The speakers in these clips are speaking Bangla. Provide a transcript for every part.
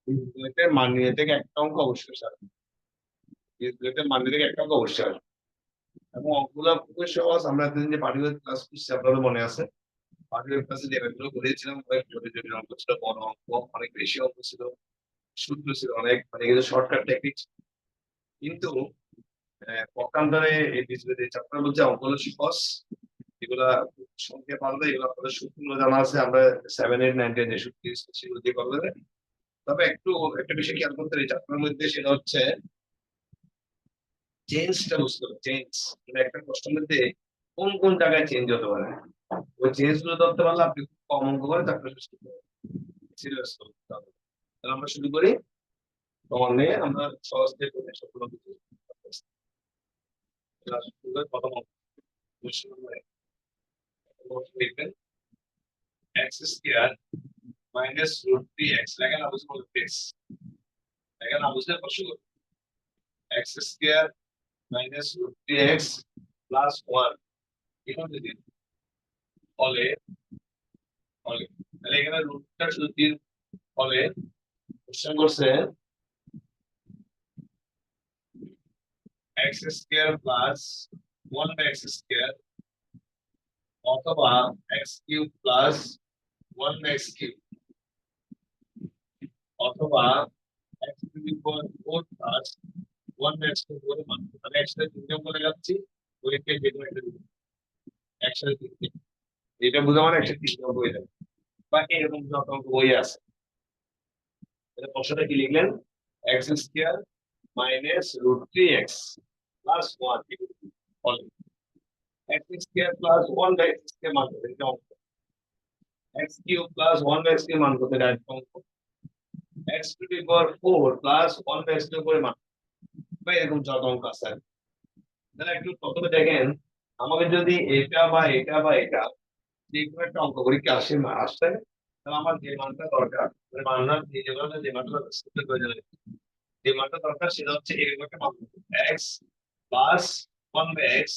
বীজগণিতের মান নির্ণয় থেকে একটা অঙ্ক অবশ্যই আসবে। বীজগণিতের মান নির্ণয় থেকে একটা অঙ্ক অবশ্যই আসবে। এবং অঙ্কগুলো খুবই সহজ। আমরা এতদিন যে পাটিগণিত ক্লাস করছি আপনাদের মনে আছে? পাটিগণিত ক্লাসে যে ম্যাথগুলো করিয়েছিলাম অনেক জটিল জটিল অঙ্ক ছিল, বড় অঙ্ক, অনেক বেশি অঙ্ক ছিল, সূত্র ছিল অনেক, মানে এগুলো শর্টকাট টেকনিক। কিন্তু পক্ষান্তরে এই বীজগণিত চ্যাপ্টার মধ্যে অঙ্কগুলো সহজ। এগুলা সংখ্যা পারলে এগুলো আপনাদের সূত্রগুলো জানা আছে। আমরা 7, 8, 9, 10 যে সূত্র সেগুলো দিয়ে পারবে। তবে একটু একটা বিষয় খেয়াল করতে হবে চ্যাপ্টারের মধ্যে, সেটা হচ্ছে চেঞ্জটা বুঝতে হবে। চেঞ্জ মানে একটা প্রশ্নের মধ্যে কোন কোন জায়গায় চেঞ্জ হতে পারে, ওই চেঞ্জ গুলো ধরতে পারলে আপনি খুব কম অঙ্ক করে চ্যাপ্টার শেষ করতে পারবেন। সিরিয়াস করতে হবে। তাহলে আমরা শুরু করি। তোমার নিয়ে আমরা সহজ থেকে করে সবগুলো কিছু শুরু করে প্রথম অঙ্ক। question number এক। লিখবেন x square minus root 3x লেখা না বুঝতে পারলে প্লিজ লেখা না বুঝলে প্রশ্ন করুন। X square minus root 3x plus 1 এখানে দিন ফলে ফলে তাহলে এখানে রুটটা শুধু 3 ফলে কোশ্চেন করছে x square plus 1 x square অথবা x cube plus 1 x cube অথবা x to the power 4 plus 1 x to the power 1। আমি একসাথে তিনটে বলে যাচ্ছি, ওইকে যে কোনো একটা দিন একসাথে তিনটে, এটা বুঝা মানে একসাথে তিনটে অঙ্ক হয়ে যাবে বা এরকম যত অঙ্ক বই আছে। তাহলে প্রশ্নটা কি লিখলেন? X square minus root 3x plus 1 ফলে x square plus 1 x square মান কত, এটা অঙ্ক। X cube plus 1 x cube মান কত, এটা একটা অঙ্ক। X to the power 4 plus 1 x to the power মান বা এরকম যত অঙ্ক আছে। তাহলে একটু প্রথমে দেখেন, আমাকে যদি এটা বা এটা বা এটা যে কোনো একটা অঙ্ক পরীক্ষা আসছে, তাহলে আমার যে মানটা দরকার, মানে মানটা যে মানটা সিদ্ধ করে যাবে, যে মানটা দরকার সেটা হচ্ছে এরকম একটা মান এক্স প্লাস 1/x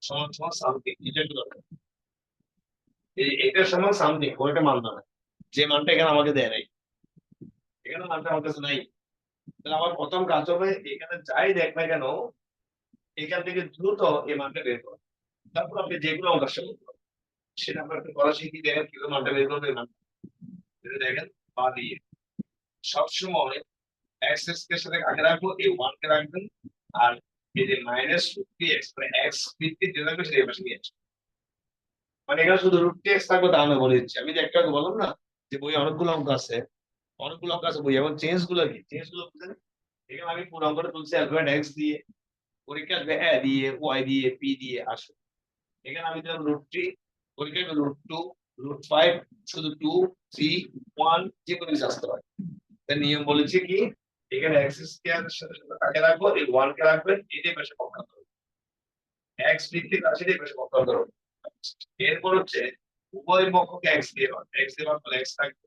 সমান সমান সামথিং, এটা একটু দরকার। এটার সমান সামথিং ওইটা মান না, যে মানটা এখানে আমাকে দেয় নাই, এখানে মানটা আমার কাছে নাই। তাহলে আমার প্রথম কাজ হবে এখানে যাই দেখ না কেন এখান থেকে দ্রুত এই মানটা বের করা। তারপর আপনি যে কোনো অঙ্ক আসে সেটা আমরা একটু করা শিখি, দেখেন কিভাবে মানটা বের করবে। মান এটা দেখেন বা দিয়ে সবসময় এক্স এর সাথে কাকে রাখবো, এই 1 কে রাখবেন। আর এই যে মাইনাস 50x মানে এক্স ভিত্তিক যে থাকবে সেটা এই পাশে নিয়ে আসবেন। মানে এখানে শুধু √x থাকবে তা আমি বলে দিচ্ছি। আমি যে একটা বললাম না যে বই অনেকগুলো অঙ্ক আছে, অনেকগুলো অঙ্ক আছে বই, এবং চেঞ্জ গুলো কি, চেঞ্জ গুলো বুঝেন। এখানে আমি পুরো অঙ্কটা তুলছি অ্যালফাবেট এক্স দিয়ে, পরীক্ষা আসবে এ দিয়ে, ওয়াই দিয়ে, পি দিয়ে আসবে। এখানে আমি দিলাম √3, পরীক্ষা আসবে √2, √5, শুধু 2, 3, 1 যে কোনো কিছু আসতে পারে। তার নিয়ম বলেছে কি, এখানে এক্স স্কয়ার এর সাথে সাথে কাকে রাখবো, এই 1 কে রাখবেন, এটাই পাশে পক্ষান্তর এক্স ভিত্তিক রাশি দিয়ে পাশে পক্ষান্তর হবে। এরপর হচ্ছে উভয় পক্ষকে এক্স দিয়ে ভাগ, এক্স দিয়ে ভাগ করলে এক্স থাকবে,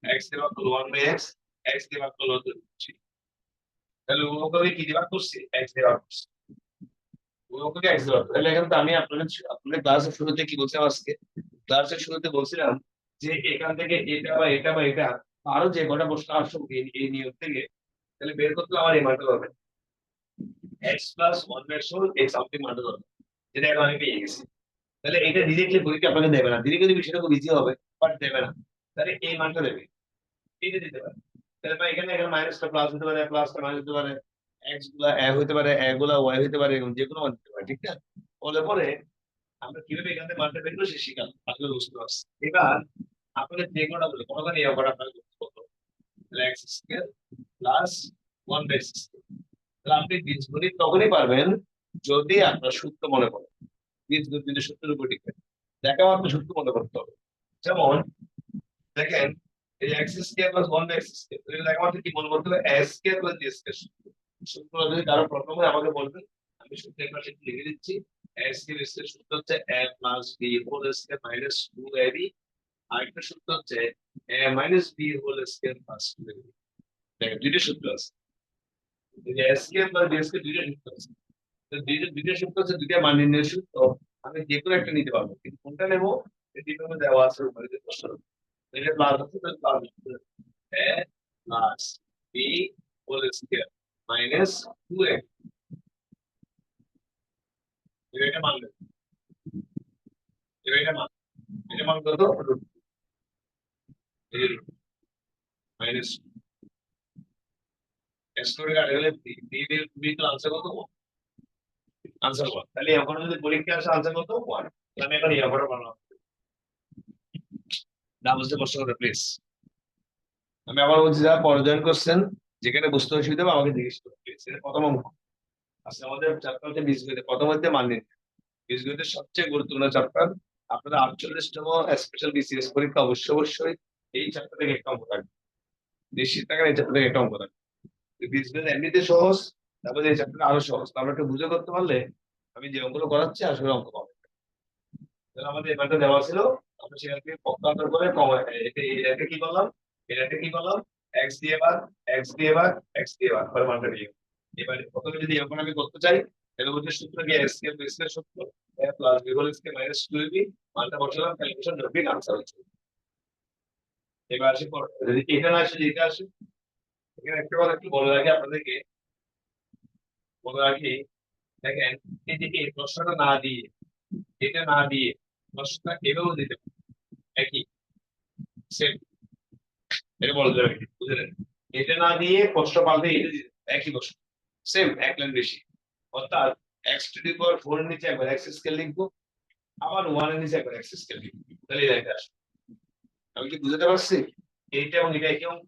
এক্স দিয়ে ভাগ করলে 1/x, এক্স দিয়ে ভাগ করলে 3। তাহলে উভয়কে কি দিয়ে ভাগ করছি, এক্স দিয়ে ভাগ করছি, উভয়কে এক্স দিয়ে ভাগ করছি। তাহলে এখানে তো আমি আপনাদের ক্লাসের শুরুতে কি বলছিলাম, আজকে ক্লাসের শুরুতে বলছিলাম যে এখান থেকে এটা বা এটা বা এটা আরো যে কটা প্রশ্ন আসুক এই নিয়ম থেকে, তাহলে বের করতে আমার এই মানটা হবে x প্লাস 1 সমান এই সামথিং মানটা হবে, যেটা এখন আমি পেয়ে গেছি। তাহলে এটা ডিরেক্টলি পরীক্ষা আপনাকে দেবে না, ডিরেক্টলি বিষয়টা খুব ইজি হবে, বাট দেবে না। তাহলে এই মানটা দেবে, এটা দিতে পারে। তাহলে ভাই এখানে এখানে মাইনাসটা প্লাস হতে পারে, প্লাসটা মাইনাস হতে পারে, এক্স গুলা এ হতে পারে, এ গুলা ওয়াই হতে পারে, এরকম যে কোনো মান হতে পারে, ঠিক না? বলে পরে আমরা কিভাবে এখান থেকে মানটা বের করে সে শিখাল আসলে বুঝতে পারছি। এবার আপনাদের যে কোনটা বলে কোনোখানে এই অঙ্কটা আপনাকে করতে হতো, তাহলে এক্স স্কয়ার প্লাস 1/x। তাহলে আপনি বীজগণিত তখনই পারবেন যদি আপনার সূত্র মনে পড়ে। বীজগণিত কিন্তু সূত্রের উপর ডিপেন্ড, দেখাও আপনার সূত্র মনে করতে হবে। যেমন দেখেন এই x square plus 1/x square, এটা দেখা মাত্র কি মনে করতে হবে, x square plus b square. সূত্র যদি কারো প্রথমে আমাকে বলবেন, আমি সূত্রের পাশে লিখে দিচ্ছি। এক্স স্কয়ার সূত্র হচ্ছে a plus b whole square minus 2ab। আরেকটা সূত্র হচ্ছে a minus b whole square plus 2ab। দেখেন দুইটা সূত্র আছে, এই যে a square plus b square দুইটা সূত্র আছে। তো দুইটা সূত্র হচ্ছে দুইটা মান নির্ণয়ের সূত্র। আমি যে কোনো একটা নিতে পারবো, কিন্তু কোনটা নেবো এটি কোনো দেওয়া আছে উপরে যে প্রশ্ন। এটা প্লাস হচ্ছে তাহলে plus a plus b whole square minus 2a এটা মান এটা মান এটা মান কত মাইনাস এক্স করে কাটে গেলে বি তো আনসার কত আনসার 1 তাহলে এখন যদি পরীক্ষা আসে আনসার কত 1 আমি এখন ইয়া করে বানাবো না বুঝতে কষ্ট করে প্লিজ আমি আবার বলছি যারা পর্যায়ন করছেন যেখানে বুঝতে অসুবিধা হবে আমাকে জিজ্ঞেস করুন প্লিজ এটা প্রথম অঙ্ক আজকে আমাদের চ্যাপ্টার হচ্ছে বীজগণিত প্রথম অধ্যায় মান নির্ণয় বীজগণিতের সবচেয়ে গুরুত্বপূর্ণ চ্যাপ্টার আপনাদের 48তম স্পেশাল বিসিএস পরীক্ষা অবশ্যই এই চ্যাপ্টার থেকে একটা অঙ্ক থাকবে নিশ্চিত থাকেন এই চ্যাপ্টার থেকে একটা অঙ্ক থাকবে বীজগণিত এমনিতে সহজ তারপরে এই চ্যাপ্টার আরো সহজ আমরা একটু বুঝে করতে পারলে আমি যে অঙ্কগুলো করাচ্ছি আসলে অঙ্ক পাবো তাহলে আমাদের এবারটা দেওয়া ছিল আমরা সেখান থেকে পক্ষান্তর করে এটাকে কি করলাম এটাকে কি করলাম এক্স দিয়ে বার এক্স দিয়ে বার এক্স দিয়ে বার পরে মানটা দিয়ে এবারে প্রথমে যদি এরকম আমি করতে চাই তাহলে বলতে সূত্র কি এক্স কে বেস এর সূত্র a plus b whole square minus 2ab মানটা বসালাম ক্যালকুলেশন করবি আনসার হচ্ছে এবার আসি যদি এটা না আসে এটা আসে এখানে একটা কথা একটু বলে রাখি আপনাদেরকে বলে রাখি দেখেন এই যে এই প্রশ্নটা না দিয়ে এটা না দিয়ে প্রশ্নটা এভাবেও দিতে পারে একই সেম এটা বলা যাবে বুঝলেন এটা না দিয়ে প্রশ্ন পাল্টে এটা দিতে একই প্রশ্ন সেম এক লাইন বেশি অর্থাৎ x টু দি পাওয়ার 4 এর নিচে একবার x স্কেল লিখবো আবার 1 এর নিচে একবার x স্কেল লিখবো তাহলে এই লাইনটা আসবে আমি কি বুঝতে পারছি এইটা এবং এটা একই অঙ্ক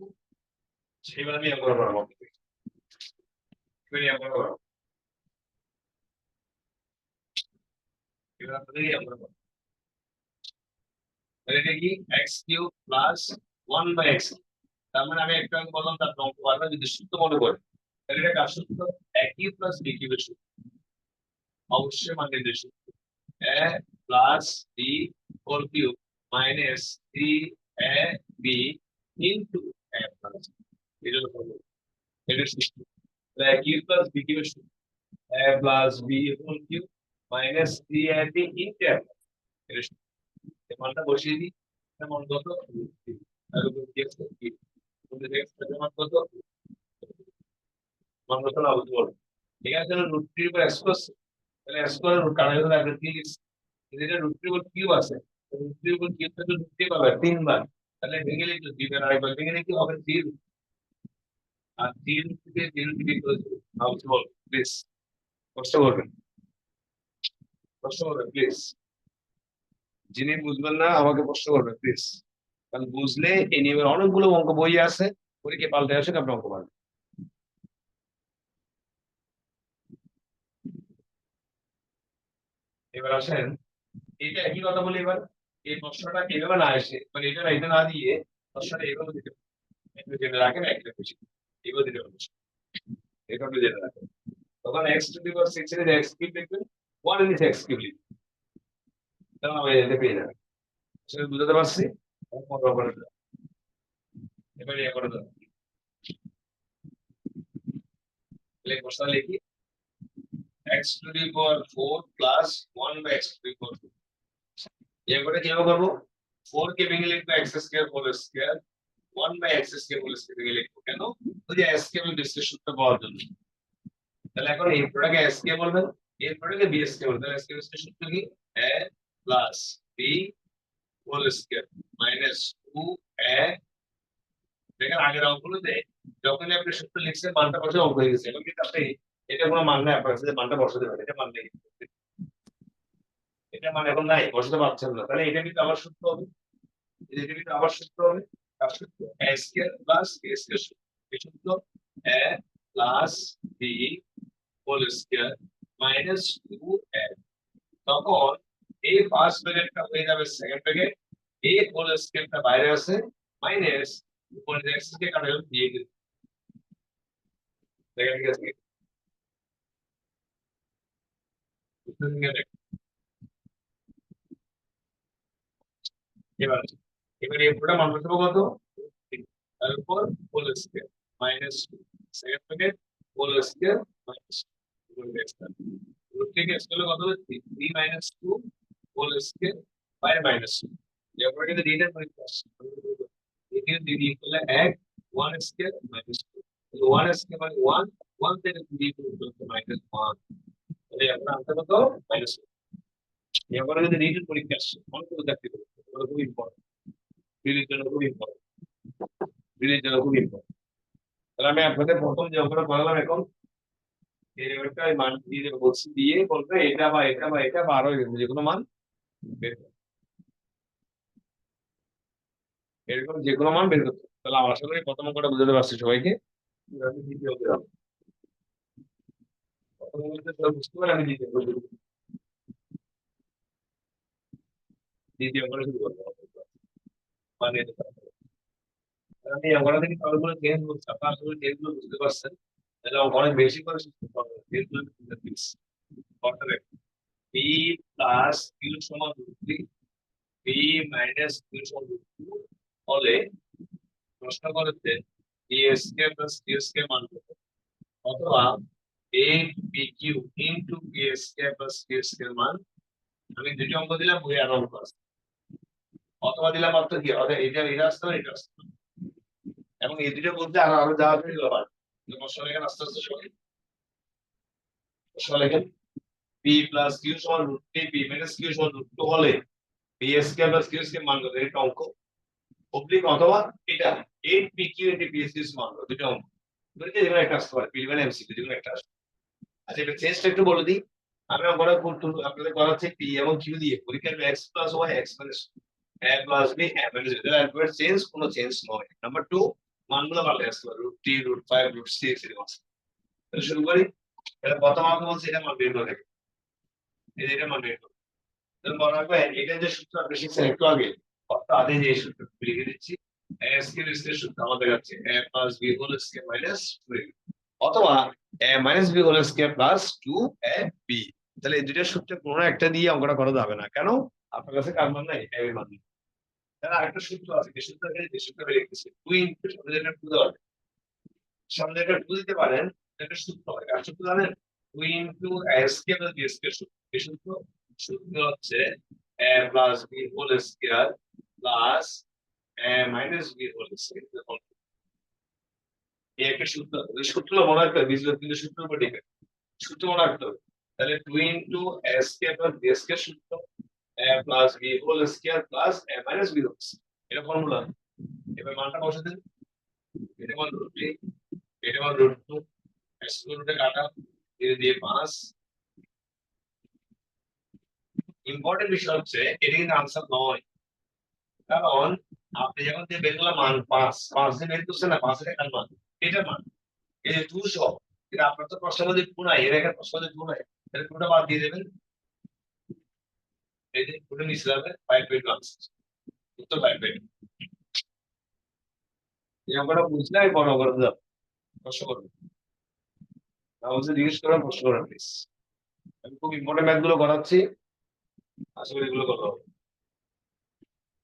সেইবার আমি একবার বাড়াবো এবার একবার বাড়াবো এবার আপনাদেরই একবার বাড়াবো তাহলে এটা কি x cube plus 1 by x তার মানে আমি একটা অঙ্ক বললাম তার অঙ্ক পারবে যদি সূত্র মনে করে তাহলে এটা কার সূত্র একই প্লাস বি কিউবের সূত্র অবশ্যই মান নির্দেশ a plus b whole cube minus 3ab into a plus এটা হলো এটা সূত্র একই প্লাস বি কিউবের সূত্র a plus b whole cube minus 3ab into a এটা সূত্র এই মানটা বসিয়ে দিই এটা মান কত আর উপর দিয়ে কি বলে দেখতে মান কত মান কত না বুঝতে পারবো এখানে যেন রুট 3 উপর x তাহলে স্কয়ার রুট কাটা গেলে আপনি কি এটা রুট 3 উপর কিউব আছে রুট 3 উপর কিউব থেকে রুট 3 পাবে 3 বার তাহলে ভেঙে লিখলে 2 বার আরেকবার ভেঙে লিখলে হবে 3 আর 3 থেকে 0 থেকে করে দেবো নাও বল প্লিজ কষ্ট করবেন প্লিজ যিনি বুঝবেন না আমাকে প্রশ্ন করবেন প্লিজ কারণ বুঝলে এই নিয়মের অনেকগুলো অঙ্ক বই আছে পরীক্ষা পাল্টে আসে আপনি অঙ্ক পারবেন এবার আসেন এটা একই কথা বলি এবার এই প্রশ্নটা এভাবে না আসে মানে এটা না দিয়ে প্রশ্নটা এভাবে দিতে একটু জেনে রাখেন একটা খুশি এভাবে দিতে পারবেন এটা আপনি জেনে রাখেন তখন x টু দি পাওয়ার 6 এর x কিউব লিখবেন 1 এর x কিউব লিখবেন তাহলে আমরা এটা পেয়ে যাবেন সেটা বুঝতে পারছি এবারে এ করে দাও তাহলে প্রশ্ন লিখি x to the power 4 plus 1 by x to the power 2 এবারে কিভাবে করব 4 কে ভেঙে লিখবো x square whole square 1 by x square whole square ভেঙে লিখবো কেন ওই যে s কে আমি বিশ্লেষণ সূত্র পাওয়ার জন্য তাহলে এখন এই প্রোডাক্টকে s কে বলবেন এই প্রোডাক্টকে b s কে বলবেন তাহলে s কে বিশ্লেষণ সূত্র কি a plus b whole square minus 2a দেখেন আগের অঙ্কগুলোতে যখনই আপনি সূত্র লিখছেন মানটা বসে অঙ্ক হয়ে গেছে এবং কিন্তু আপনি এটা কোনো মান নাই আপনার কাছে মানটা বসাতে পারেন এটা মান নেই এটা মান এখন নাই বসাতে পারছেন না তাহলে এটা কিন্তু আবার সূত্র হবে এটা কিন্তু আবার সূত্র হবে তার সূত্র a square plus a square এই সূত্র a plus b whole square minus 2a তখন এই ফার্স্ট ব্র্যাকেটটা হয়ে যাবে সেকেন্ড ব্র্যাকেট a হোল স্কয়ারটা বাইরে আছে মাইনাস উপরে x কে কাটা গেল দিয়ে দিন দেখেন ঠিক আছে এবার এবার এই পুরোটা মান বসাবো কত তার উপর whole square minus second bracket whole square minus root থেকে স্কয়ার কত হচ্ছে 3 - 2 হোল স্কয়ার বাই মাইনাস এরপরে কিন্তু রিটার্ন পরীক্ষা আসছে এখানে দিদি করলে 1 1 স্কয়ার মাইনাস 2 1 স্কয়ার মানে 1 1 থেকে 2 করতে মাইনাস 1 তাহলে আমরা আনসার কত মাইনাস এরপরে যদি রিটার্ন পরীক্ষা আসছে অনেক কিছু দেখতে হবে ওটা খুব ইম্পর্টেন্ট বিলির জন্য খুব ইম্পর্টেন্ট বিলির জন্য খুব ইম্পর্টেন্ট তাহলে আমি আপনাদের প্রথম যে অঙ্কটা করালাম এখন এই একটা মান দিয়ে দেবো বলছি দিয়ে বলবে এটা বা এটা বা এটা বা আরো যে কোনো মান বের করো। এরকম যে কোনো মান বের করতে হবে। তাহলে আমার আশা করি প্রথম অঙ্কটা বুঝাতে পারছি সবাইকে আমি দ্বিতীয় অঙ্কে যাবো প্রথম অঙ্কটা সবাই বুঝতে পারে আমি দ্বিতীয় অঙ্ক শুরু করবো। দ্বিতীয় অঙ্কটা শুরু করবো মানে আমি অঙ্কটা থেকে সবগুলো চেঞ্জ করছি আপনারা আসলে চেঞ্জ গুলো বুঝতে পারছেন তাহলে অঙ্ক অনেক বেশি করে শিখতে পারবেন চেঞ্জ গুলো অর্থাৎ বি প্লাস কিউ সমান root three b minus q সমান রুট টু হলে প্রশ্ন করেছে b square plus q square মান কত অথবা এ b q into b square plus q square মান আমি দুটো অঙ্ক দিলাম বই আর অঙ্ক আছে অথবা দিলাম মাত্র কি অর্থাৎ এটা এটা আসতে হবে এটা আসতে হবে এবং এই দুটো বলতে আরো আরো যা আছে এগুলো বাদ প্রশ্ন লেখেন আস্তে আস্তে সবাই প্রশ্ন লেখেন বি প্লাস কিউ সমান root three b minus q সমান রুট টু হলে b square plus q square মান কত এটা অঙ্ক অবলিক অথবা এটা 8 পি কিউ ইনটু পি সমান কত দুটো অঙ্ক দুটো যে কোনো একটা আসতে পারে পি মানে এমসিকিউ যে কোনো একটা আসবে আচ্ছা এটা চেঞ্জটা একটু বলে দিই আমি অঙ্কটা করতে আপনাদের করাচ্ছি পি এবং কিউ দিয়ে পরীক্ষার x plus y x minus a plus b a minus b তাহলে এর চেঞ্জ কোনো চেঞ্জ নয় নাম্বার 2 মানগুলো পাল্টে আসতে পারে রুট 3 রুট 5 রুট 6 এরকম আসে তাহলে শুরু করি এটা প্রথম আমাকে বলছে এটা মান বের করে এটা মান বের করে তাহলে মনে রাখবে এটা যে সূত্র আপনি শিখছেন একটু আগে অর্থাৎ আগে যে সূত্র লিখে দিচ্ছি a স্কয়ার স্কয়ার সূত্র আমাদের কাছে a plus b whole square minus 2 অথবা a minus b whole square plus 2ab তাহলে এই দুইটা সূত্রের কোনো একটা দিয়ে অঙ্কটা করা যাবে না কেন আপনার কাছে কার মান নাই a এর মান নেই তাহলে আরেকটা সূত্র আছে যে সূত্রটা যে সূত্রটা লিখতেছি 2 ইনটু সামনে যেটা 2 দেওয়া আছে সামনে যেটা 2 দিতে পারেন এটা সূত্র হয় আর সূত্র জানেন 2 into a square plus b square সূত্র এই সূত্র সূত্র হচ্ছে a plus b whole square plus a minus b whole square এই একটা সূত্র ওই সূত্র মনে রাখতে হবে বীজগণিত কিন্তু সূত্রের উপর ডিপেন্ড সূত্র মনে রাখতে হবে তাহলে 2 into a square plus b square সূত্র a plus b whole square plus a minus b whole square এটা ফর্মুলা এবার মানটা বসে দিন এটা মান রুট 3 এটা মান রুট 2 স্কয়ার রুটে কাটা দিয়ে দিয়ে 5 ইম্পর্টেন্ট বিষয় হচ্ছে এটা কিন্তু আনসার নয় কারণ আপনি যখন যে বের করলাম মান 5 5 দিয়ে বের করছেন না 5 এর কার মান এটা মান এই যে 200 কিন্তু আপনার তো প্রশ্নের মধ্যে 2 নাই এর একটা প্রশ্নের মধ্যে 2 নাই তাহলে 2টা বাদ দিয়ে দেবেন এই যে 2টা নিচে যাবে 5.1 উত্তর 5.1 এই অঙ্কটা বুঝলে আমি বড় করে দাও প্রশ্ন করবেন না বুঝলে জিজ্ঞেস করেন প্রশ্ন করেন প্লিজ আমি খুব ইম্পর্টেন্ট ম্যাথ গুলো করাচ্ছি আশা করি এগুলো করতে হবে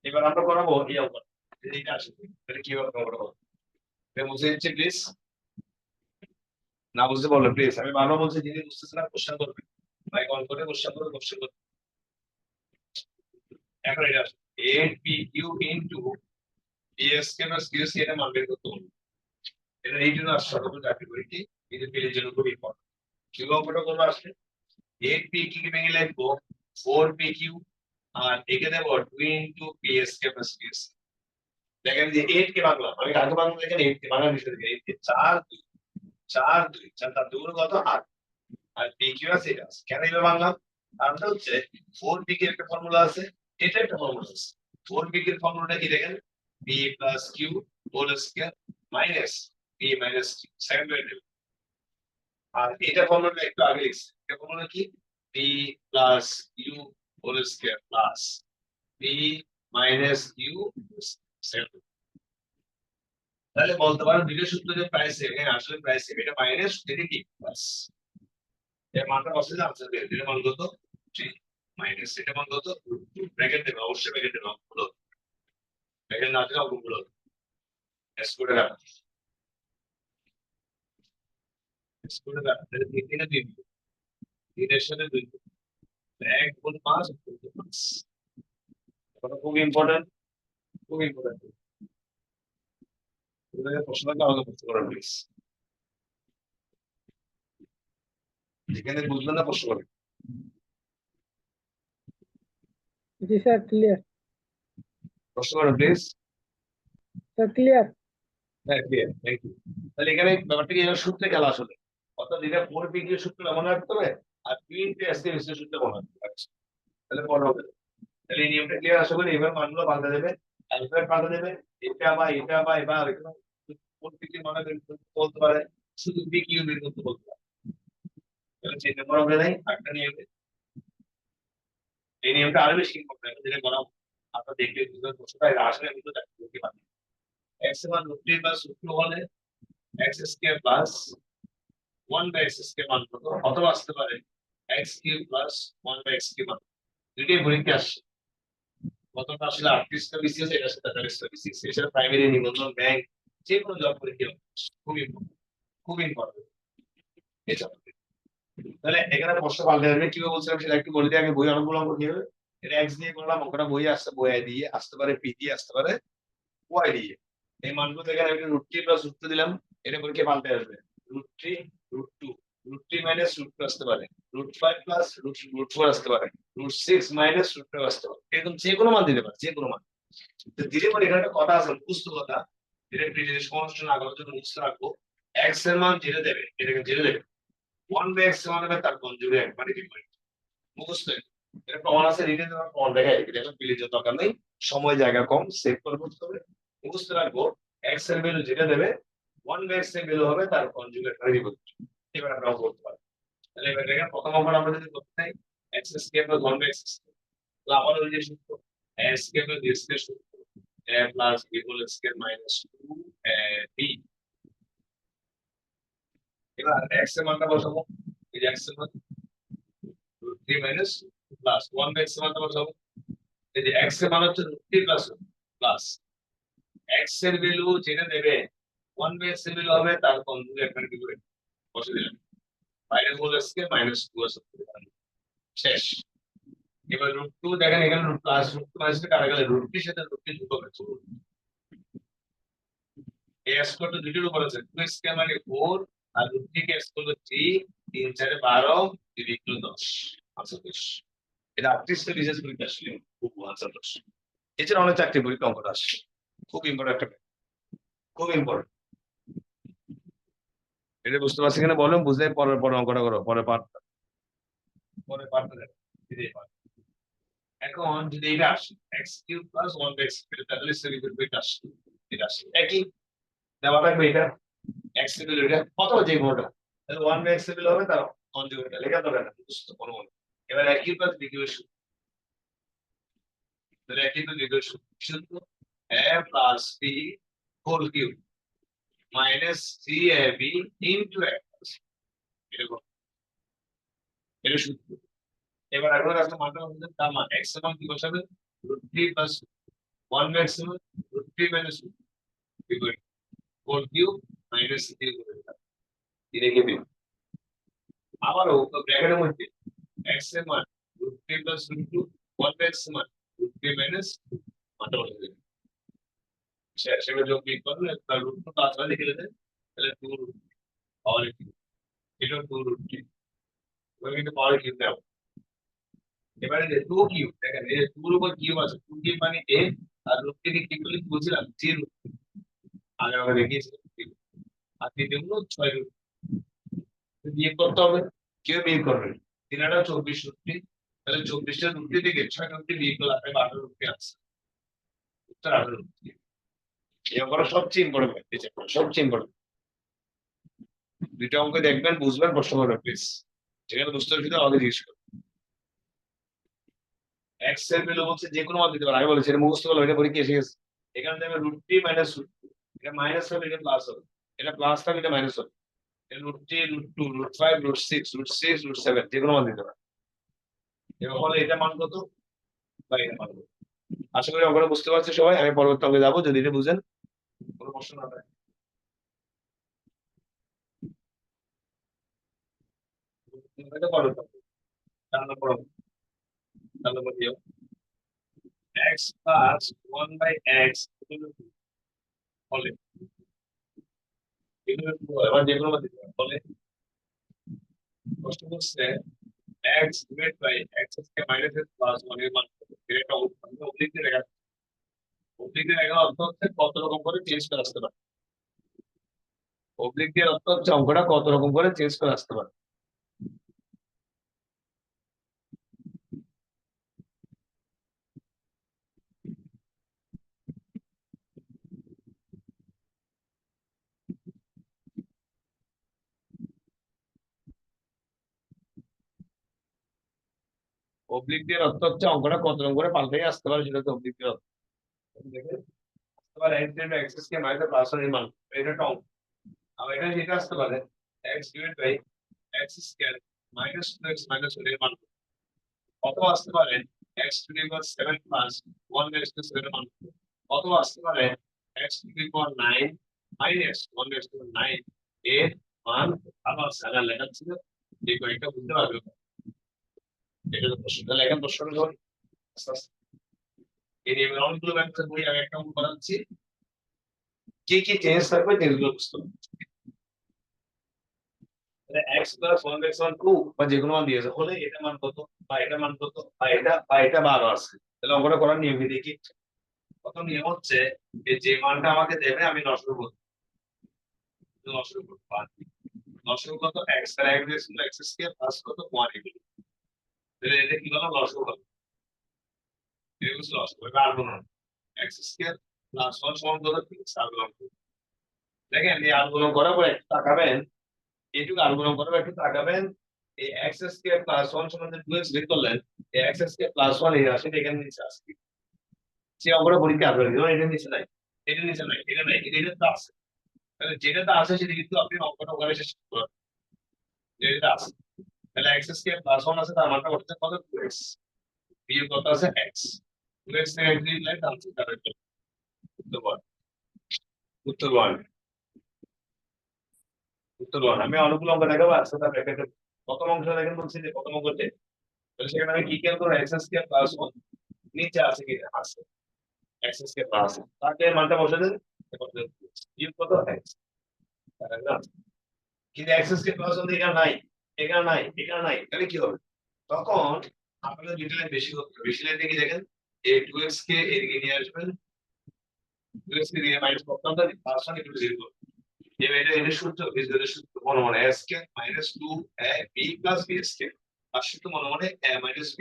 এবার আমরা করাবো এই অঙ্ক এইটা আসবে তাহলে কিভাবে অঙ্কটা করবো এটা বুঝে দিচ্ছি প্লিজ না বুঝতে বলবেন প্লিজ আমি বারবার বলছি যিনি বুঝতেছেন না কোশ্চেন করবেন মাইক অন করে কোশ্চেন করে কোশ্চেন করবেন এখন এটা আসবে 8pq into psk plus qc এটা মান বের করতে হবে এটা এই জন্য আসছে সর্বোচ্চ চাকরি করি কি এটা পেলে জন্য খুব ইম্পর্টেন্ট কিউ অঙ্কটা করবো আসলে 8pq কে ভেঙে লিখবো 4pq আর একে দেবো 2 ইনটু psk প্লাস qc দেখেন যে 8 কে ভাঙলাম আমি আগে ভাঙলাম দেখেন 8 কে ভাঙার বিষয় দেখেন 8 কে 4 2 4 2 4 তার দুগুণ কত 8 আর pq আছে এটা আছে কেন এটা ভাঙলাম কারণটা হচ্ছে 4pq এর একটা ফর্মুলা আছে এটা একটা ফর্মুলা আছে 4pq এর ফর্মুলাটা কি দেখেন p plus q whole square minus p minus q second variable আর এটা ফর্মুলাটা একটু আগে লিখছি এটা ফর্মুলা কি p plus q whole square plus p minus q second তাহলে বলতে পারো দুইটা সূত্র যে প্রায় সেম আসলে প্রায় সেম এটা মাইনাস এটা কি প্লাস এর মানটা বসে আনসার বের এটা মান কত 3 মাইনাস এটা মান কত ব্র্যাকেট দেবে অবশ্যই ব্র্যাকেট দেবে অঙ্কগুলো ব্র্যাকেট না দিলে অঙ্কগুলো এস করে রাখো এস করে রাখো তাহলে 3 3 2 3 এর সাথে 2 1 গুণ 5 গুণ 5 খুব ইম্পর্টেন্ট, খুব ইম্পর্টেন্ট। প্রশ্নটা আমাকে বুঝতে পারেন প্লিজ, যেখানে বুঝবেন না প্রশ্ন করেন। জি স্যার, ক্লিয়ার। প্রশ্ন করেন প্লিজ। Sir clear. হ্যাঁ ক্লিয়ার, থ্যাংক ইউ। তাহলে এখানে ব্যাপারটা কি সূত্রে খেলা আসলে, অর্থাৎ এটা 4p এর সূত্র মনে রাখতে হবে আর 2 × s এর সূত্র মনে রাখতে হবে। আচ্ছা, তাহলে পরে হবে। তাহলে এই নিয়মটা ক্লিয়ার আশা করি। এবার মানগুলো পাল্টে দেবে, অ্যালফাবেট পাল্টে দেবে, এটা বা এবার এখানে 4p মানে বলতে পারে, শুধু p q বের করতে বলতে পারে। তাহলে চিহ্ন করা হবে নাই একটা নিয়মে। এই নিয়মটা আরো বেশি ইম্পর্টেন্ট, যেটা করা আপনারা দেখলে বুঝতে প্রশ্নটা আসলে কিন্তু দেখতে পাবেন। x এর মান √3 প্লাস √2 হলে x square plus 1/x square মান কত, অথবা আসতে পারে x cube plus 1/x cube মান। দুইটাই পরীক্ষা আসছে, কতটা আসলে 38টা বিসিএস, এটা সাথে 43টা বিসিএস, এছাড়া প্রাইমারি, নিবন্ধন, ব্যাংক, যে কোনো জব পরীক্ষা খুব ইম্পর্টেন্ট, খুব ইম্পর্টেন্ট। এছাড়া তাহলে এখানে প্রশ্ন পাল্টে যাবে, কিভাবে বলছিলাম সেটা একটু বলে দিই। আমি বই অঙ্ক কি হবে, এটা x দিয়ে করলাম, অঙ্কটা বই আসছে, বই দিয়ে আসতে পারে, p দিয়ে আসতে পারে, y দিয়ে। এই মানগুলো এখানে আমি √3 প্লাস √2 দিলাম, এটা পরীক্ষা পাল্টে আসবে √3 √2, √3 মাইনাস √2 আসতে পারে, √5 প্লাস √4 আসতে পারে, √6 মাইনাস √5 আসতে পারে। এরকম যে কোনো মান দিতে পারে, যে কোনো মান। তো দিলে পরে এখানে একটা কথা আছে, মুখস্থ কথা, এটা একটু যদি সমস্যা না করার জন্য মুখস্থ রাখবো। x এর মান যেটা দেবে এটাকে যেটা দেবে, 1/x এর মান হবে তার কনজুগেট একবারে বিপরীত। মুখস্থ এটা প্রমাণ আছে, রিটেন দেওয়ার প্রমাণ দেখাই এটা, এখন বিলিজের দরকার নেই, সময় জায়গা কম, সেভ করে করতে হবে। মুখস্থ রাখবো, x এর ভ্যালু যেটা দেবে 1/x এর ভ্যালু হবে তার কনজুগেট মানে বিপরীত। এবার আমরা করতে পারি। তাহলে এবার দেখেন প্রথম অঙ্কটা আমরা যদি করতে চাই, x স্কয়ার প্লাস 1/x, তাহলে আবার ওই যে সূত্র a square plus b square সূত্র, a plus b whole square minus 2ab। এবার x এর মানটা বসাবো, এই যে x এর মান √3 মাইনাস প্লাস 1/x এর মানটা বসাবো, এই যে x এর মান হচ্ছে √3 প্লাস প্লাস x এর ভ্যালু যেটা দেবে 1/x এর ভ্যালু হবে তার কনজুগেট মানে কি করে বসে দিলাম, বাইরে হোল স্কয়ার মাইনাস 2 আছে, শেষ। এবার √2 দেখেন এখানে প্লাস √2 মাইনাস কাটা গেলে √3 সাথে √3 যোগ হবে, a স্কয়ার তো দুটোর উপর আছে, 2 স্কয়ার মানে 4 আর √3 কে স্কয়ার হলো 3, 3 4 12, 3 ইকুয়াল 10, আচ্ছা 10। এটা 38 টা বিশেষ পরীক্ষা আসলে খুব আনসার 10। এছাড়া অনেক চাকরি পরীক্ষা অঙ্কটা আসে, খুব ইম্পর্টেন্ট একটা, খুব ইম্পর্টেন্ট। এটা বুঝতে পারছি কিনা বলুন, বুঝলে পরের পরে অঙ্কটা করো, পরের পার্টটা দেখো, এই part। এখন যদি এটা আসে x কিউব প্লাস 1/x, এটা তাহলে সেমি এটা আসে, এটা আসে একই দেওয়া থাকবে, এটা x এর ভ্যালু এটা অথবা যে কোনোটা, তাহলে 1/x এর ভ্যালু হবে তার কনজুগেটটা লেখা দরকার না, বুঝতে কোনো মনে। এবার একই প্লাস দ্বিতীয় সূত্র, তাহলে একই প্লাস দ্বিতীয় সূত্র a plus b whole cube minus 3ab into x, এরকম এটা সূত্র। এবার এখন একটা মানটা বলতে তার মান x এর মান কি বসাবে, √3 প্লাস 1/x এর মান √3 মাইনাস বিপরীত হোল কিউব মাইনাস 3 করে দিলাম, 3 কে দিন। আবারও ব্র্যাকেটের মধ্যে x এর মান √3 প্লাস √2, 1/x এর মান √3 মাইনাস মানটা বসে দিলাম, সেটা যোগ বিয়োগ করলে তার √2 তো আসলে লিখে দেন, তাহলে 2 পাওয়ার কিউব, এটা 2 √3, তুমি কিন্তু পাওয়ার কিউব দাও। এবারে যে 2 কিউব দেখেন, এই 2 এর উপর কিউব আছে, 2 কিউব মানে 8, আর √3 কে কি বলে বুঝছিলাম 3, আগে আমরা দেখিয়েছি, আর 3 × 6 বিয়োগ করতে হবে, কেউ বিয়োগ করবে, 3 × 24 √3, তাহলে 24 টা √3 থেকে 6 √3 বিয়োগ করলে আপনি 12 √3 আছে, উত্তর 18 √3। এই অঙ্কটা সবচেয়ে ইম্পর্টেন্ট, সবচেয়ে ইম্পর্টেন্ট। দুইটা অঙ্ক দেখবেন, বুঝবেন, প্রশ্ন করবেন প্লিজ, যেখানে বুঝতে অসুবিধা আমাকে জিজ্ঞেস করুন। x এর ভ্যালু বলছে যে কোনো মান দিতে পারে, আমি বলেছি এটা মুখস্থ করলে এটা পরীক্ষা এসে গেছে। এখানে দেবে √3 মাইনাস √2, এটা মাইনাস হবে, এটা প্লাস হবে, এটা প্লাস থাকবে, এটা মাইনাস হবে, √3 √2 √5 √6 √6 √7 যে কোনো মান দিতে পারে। এবার হলে এটা মান কত বা এটা মান কত, আশা করি অঙ্কটা বুঝতে পারছি সবাই। আমি পরবর্তী অঙ্কে যাবো, যদি এটা বুঝেন, কোনো প্রশ্ন না থাকে। এটা পরবর্তী অঙ্ক, 4 নম্বর অঙ্ক, 4 নম্বর দিও। x plus 1 by x বলে এগুলো কি হয় আবার যেগুলো মধ্যে বলে প্রশ্ন করছে x ডিভাইড বাই x কে মাইনাস x প্লাস 1 এর মান কত? এটা অবলিকে লেখা অবলিকে লেখা অর্থ হচ্ছে কত রকম করে চেঞ্জ করে আসতে পারে অবলিক দিয়ে অর্থ হচ্ছে অঙ্কটা কত রকম করে চেঞ্জ করে আসতে পারে অবলিক দিয়ে অর্থ হচ্ছে অঙ্কটা কত রকম করে পাল্টে আসতে পারে সেটা তো অবলিক দিয়ে অর্থ দেখে আসতে পারে x ডিভাইড বাই x কে মাইনাস প্লাস 1 এর মান এটা একটা অঙ্ক আর এখানে যেটা আসতে পারে x divide by x square minus 2x minus 1 এর মান অথবা আসতে পারে x to the power 7 plus 1 rise to 7 এর মান অথবা আসতে পারে x to the power 9 minus 1 rise to 9 এর মান আবার সারা লেখা ছিল এই কয়েকটা বুঝতে পারবে এটা তো প্রশ্ন তাহলে এখন প্রশ্ন হলো আস্তে আস্তে এই নিয়মের অনেকগুলো ব্যাখ্যা বই আমি একটা করাচ্ছি কি কি চেঞ্জ থাকবে যেগুলো বুঝতে হবে x প্লাস 1 বাই 2 বা যে কোনো মান দিয়েছে হলে এটা মান কত বা এটা মান কত বা এটা 12 আছে তাহলে অঙ্কটা করার নিয়ম কি দেখি প্রথম নিয়ম হচ্ছে যে মানটা আমাকে দেবে আমি লসাগু করব লসাগু করব লসাগু কত x আর x দিয়েছিল x স্কয়ার প্লাস কত 1 এগুলো তাহলে এটা কি হলো লসাগু হলো এগুলো লসাগু এটা আর গুণন x স্কয়ার প্লাস 1 সমান কত 3 আর গুণন দেখেন এই আর গুণন করার পর একটু তাকাবেন এইটুকু আর গুণন করার পর একটু তাকাবেন এই x স্কয়ার প্লাস 1 সমান 2x বের করলেন এই x স্কয়ার প্লাস 1 এই রাশিটা এখানে নিচে আসবে সে অঙ্কটা পরীক্ষা আসবে এটা নিচে নাই এটা নিচে নাই এটা নাই এটা তো আছে তাহলে যেটা আছে সেটা কিন্তু আপনি অঙ্কটা ওখানে শেষ করবেন যেটা আছে তাহলে x স্কয়ার প্লাস 1 আছে তার মানটা হচ্ছে কত 2x বিয়োগ কত আছে x 2x থেকে x দিলে আনসার কারেক্ট উত্তর 1 উত্তর 1 উত্তর 1 আমি অনুকূল অঙ্ক দেখাবো আজকে তার ব্র্যাকেটে প্রথম অংশ দেখেন বলছি যে প্রথম অঙ্কতে তাহলে সেখানে আমি কি ক্যালকুলেট করব x স্কয়ার প্লাস 1 নিচে আছে কি আছে x স্কয়ার প্লাস তাকে মানটা বসে দেন বিয়োগ কত x তাহলে না কিন্তু x স্কয়ার প্লাস 1 এখানে নাই এখানে নাই এখানে নাই তাহলে কি হবে তখন আপনাদের দুইটা লাইন বেশি করতে হবে বেশি লাইনটা কি দেখেন এই 2x কে এদিকে নিয়ে আসবেন 2x কে দিয়ে মাইনাস করতে হবে প্লাস 1 একটু জিরো করবেন এবার এটা সূত্র বীজগণিতের সূত্র মনে মনে a square minus 2ab plus b square আর সূত্র মনে মনে a minus b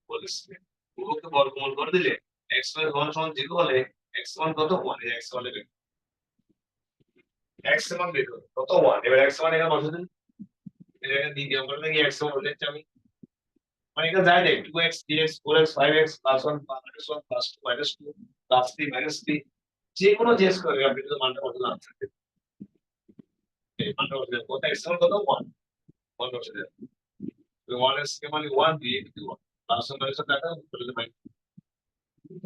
whole square উভয়কে বর্গমূল করে দিলে x প্লাস 1 সমান 0 হলে x সমান কত 1 এর x হলে x সমান বের করো কত 1 এবার x সমান এখানে বসে দিন এখানে দ্বিতীয় অঙ্কটা থেকে x সমান বলতে আমি মানে এটা যায় দেখ 2x 3x 4x 5x plus 1 minus 1 plus 2 minus 2 plus 3 minus 3 যে কোনো চেঞ্জ করে আপনি তো মানটা কত আনসার দেবেন এই মানটা কত দেবেন কত x সমান কত 1 1 বসে দেবেন 1 is মানে 1 দিয়ে দিতে 1 প্লাস 1 মাইনাস টাকা বলে মাইনাস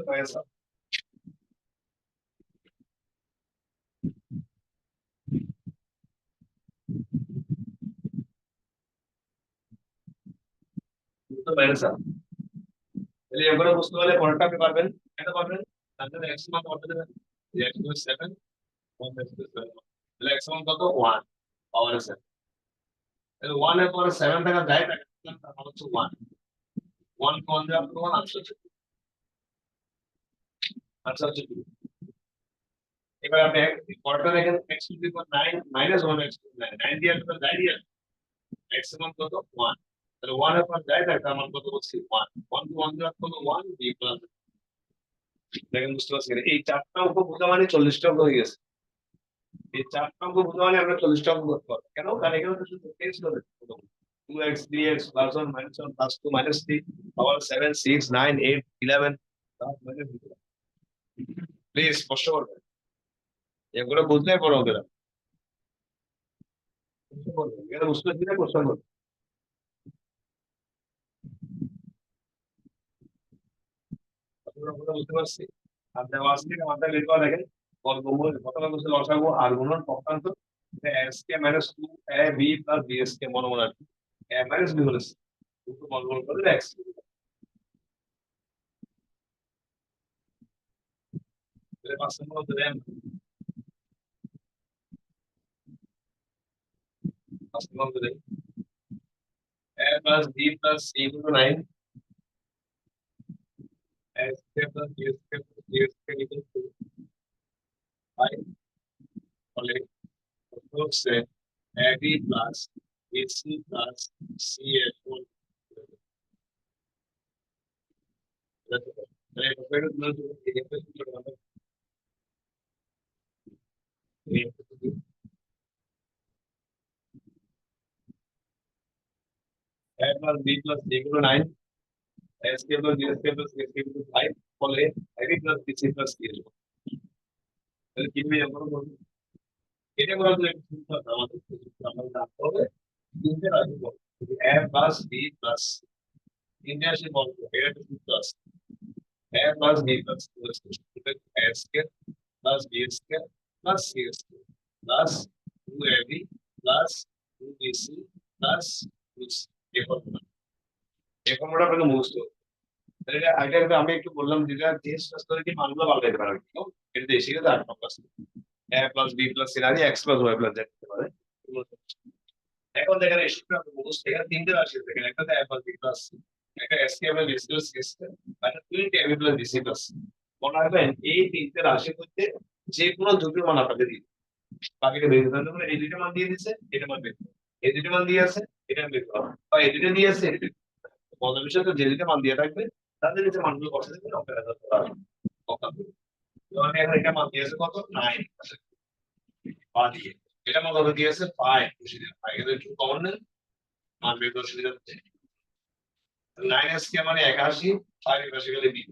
মাইনাস মাইনাস তাহলে এগুলো বুঝতে পারলে পরেরটা আপনি পারবেন এটা পারবেন তাহলে x সমান কত দেবেন x is 7 1 is 7 তাহলে x সমান কত 1 পাওয়ার 7 তাহলে 1 এর পরে 7 টাকা যায় টাকা তার মানে হচ্ছে 1 1 কোন দেওয়া তো আনসার হচ্ছে আনসার হচ্ছে 2 এবার আপনি পরেরটা দেখেন x to the power 9 minus 1 x to দি 9 9 দিয়ে আসবে 9 দিয়ে x সমান কত 1 তাহলে 1 এর পর যায় তার মানে কত বলছি 1 1 টু 1 দেওয়া কত 1 b প্লাস দেখেন বুঝতে পারছেন এই চারটা অঙ্ক বোঝা মানে 40 টা অঙ্ক হয়ে গেছে এই চারটা অঙ্ক বোঝা মানে আমরা 40 টা অঙ্ক করতে পারবো কেন কারণ এখানে তো শুধু টেস্ট হবে 2x 3x plus 1 minus 1 plus 2 minus 3 power 7 6 9 8 11 please স্পষ্ট করবেন এগুলো বুঝলে বড় হবে না এটা বুঝতে দিলে প্রশ্ন করবে বুঝতে পারছি আর দেওয়া আছে কিনা মাথায় বের করা দেখেন বর্গমূল প্রথমে বলছে লসাগু আর গুণন পক্ষান্তর square minus 2 a b plus b square মনে মনে রাখবেন এ মাইনাস বি হলে দুটো বর্গমূল করে এক্স তাহলে 5 নম্বর হতে দেন 5 নম্বর হতে দেন a plus b plus c equal to 9 a square plus b square plus c square equal to 5 ফলে হচ্ছে ab plus bc plus ca whole তাহলে এটা পেয়ে গেল a plus b plus c equal to 9 a square plus b square plus c square equal to 5 ফলে ab plus bc plus c এর তাহলে কিভাবে আমরা করব এটা করার জন্য একটু সূত্র আছে আমাদের সূত্র আমরা জানতে হবে তিনটে রাশি বল a plus b plus তিনটে রাশি বল এটা একটা সূত্র আছে a plus b plus a square plus b square plus c square plus 2ab plus 2bc plus 2c এই ফর্মুলা এই ফর্মুলাটা আপনাকে মুখস্থ করতে হবে। তাহলে এটা আগে আমি একটু বললাম যেটা দেশ শাস্ত্রের কি মানগুলো পাল্টাতে পারে এটা দেশে গেছে 8 নম্বর a plus b plus c রাজি x plus y plus z হতে পারে এখন দেখেন এই সূত্র আপনি মুখস্থ এখানে তিনটে রাশি আছে দেখেন একটা a plus b plus c একটা s কে আমরা b plus c স্কয়ার আর একটা 2ab plus bc plus c মনে রাখবেন এই তিনটে রাশি মধ্যে যে কোনো দুটো মান আপনাকে দিই বাকিটা বের করতে হবে এই দুটো মান দিয়ে দিয়েছে এটা মান বের করতে হবে। এই দুটো মান দিয়ে আছে এটা বের করতে হবে বা এই দুটো দিয়ে আছে এটা বের করতে হবে। মজার বিষয় তো যে দুটো মান দিয়ে থাকবে তাদের নিচে মানগুলো বসে দেবে অপারেটর করা হবে যেমন এখন এটা মান দিয়েছে কত 9 বাদ দিয়ে এটা মান কত দিয়েছে 5 খুশি দিন 5 এর একটু কমন নেন মান বের করে সুবিধা হচ্ছে 9 কে মানে 81 5 এর পাশে গেলে 2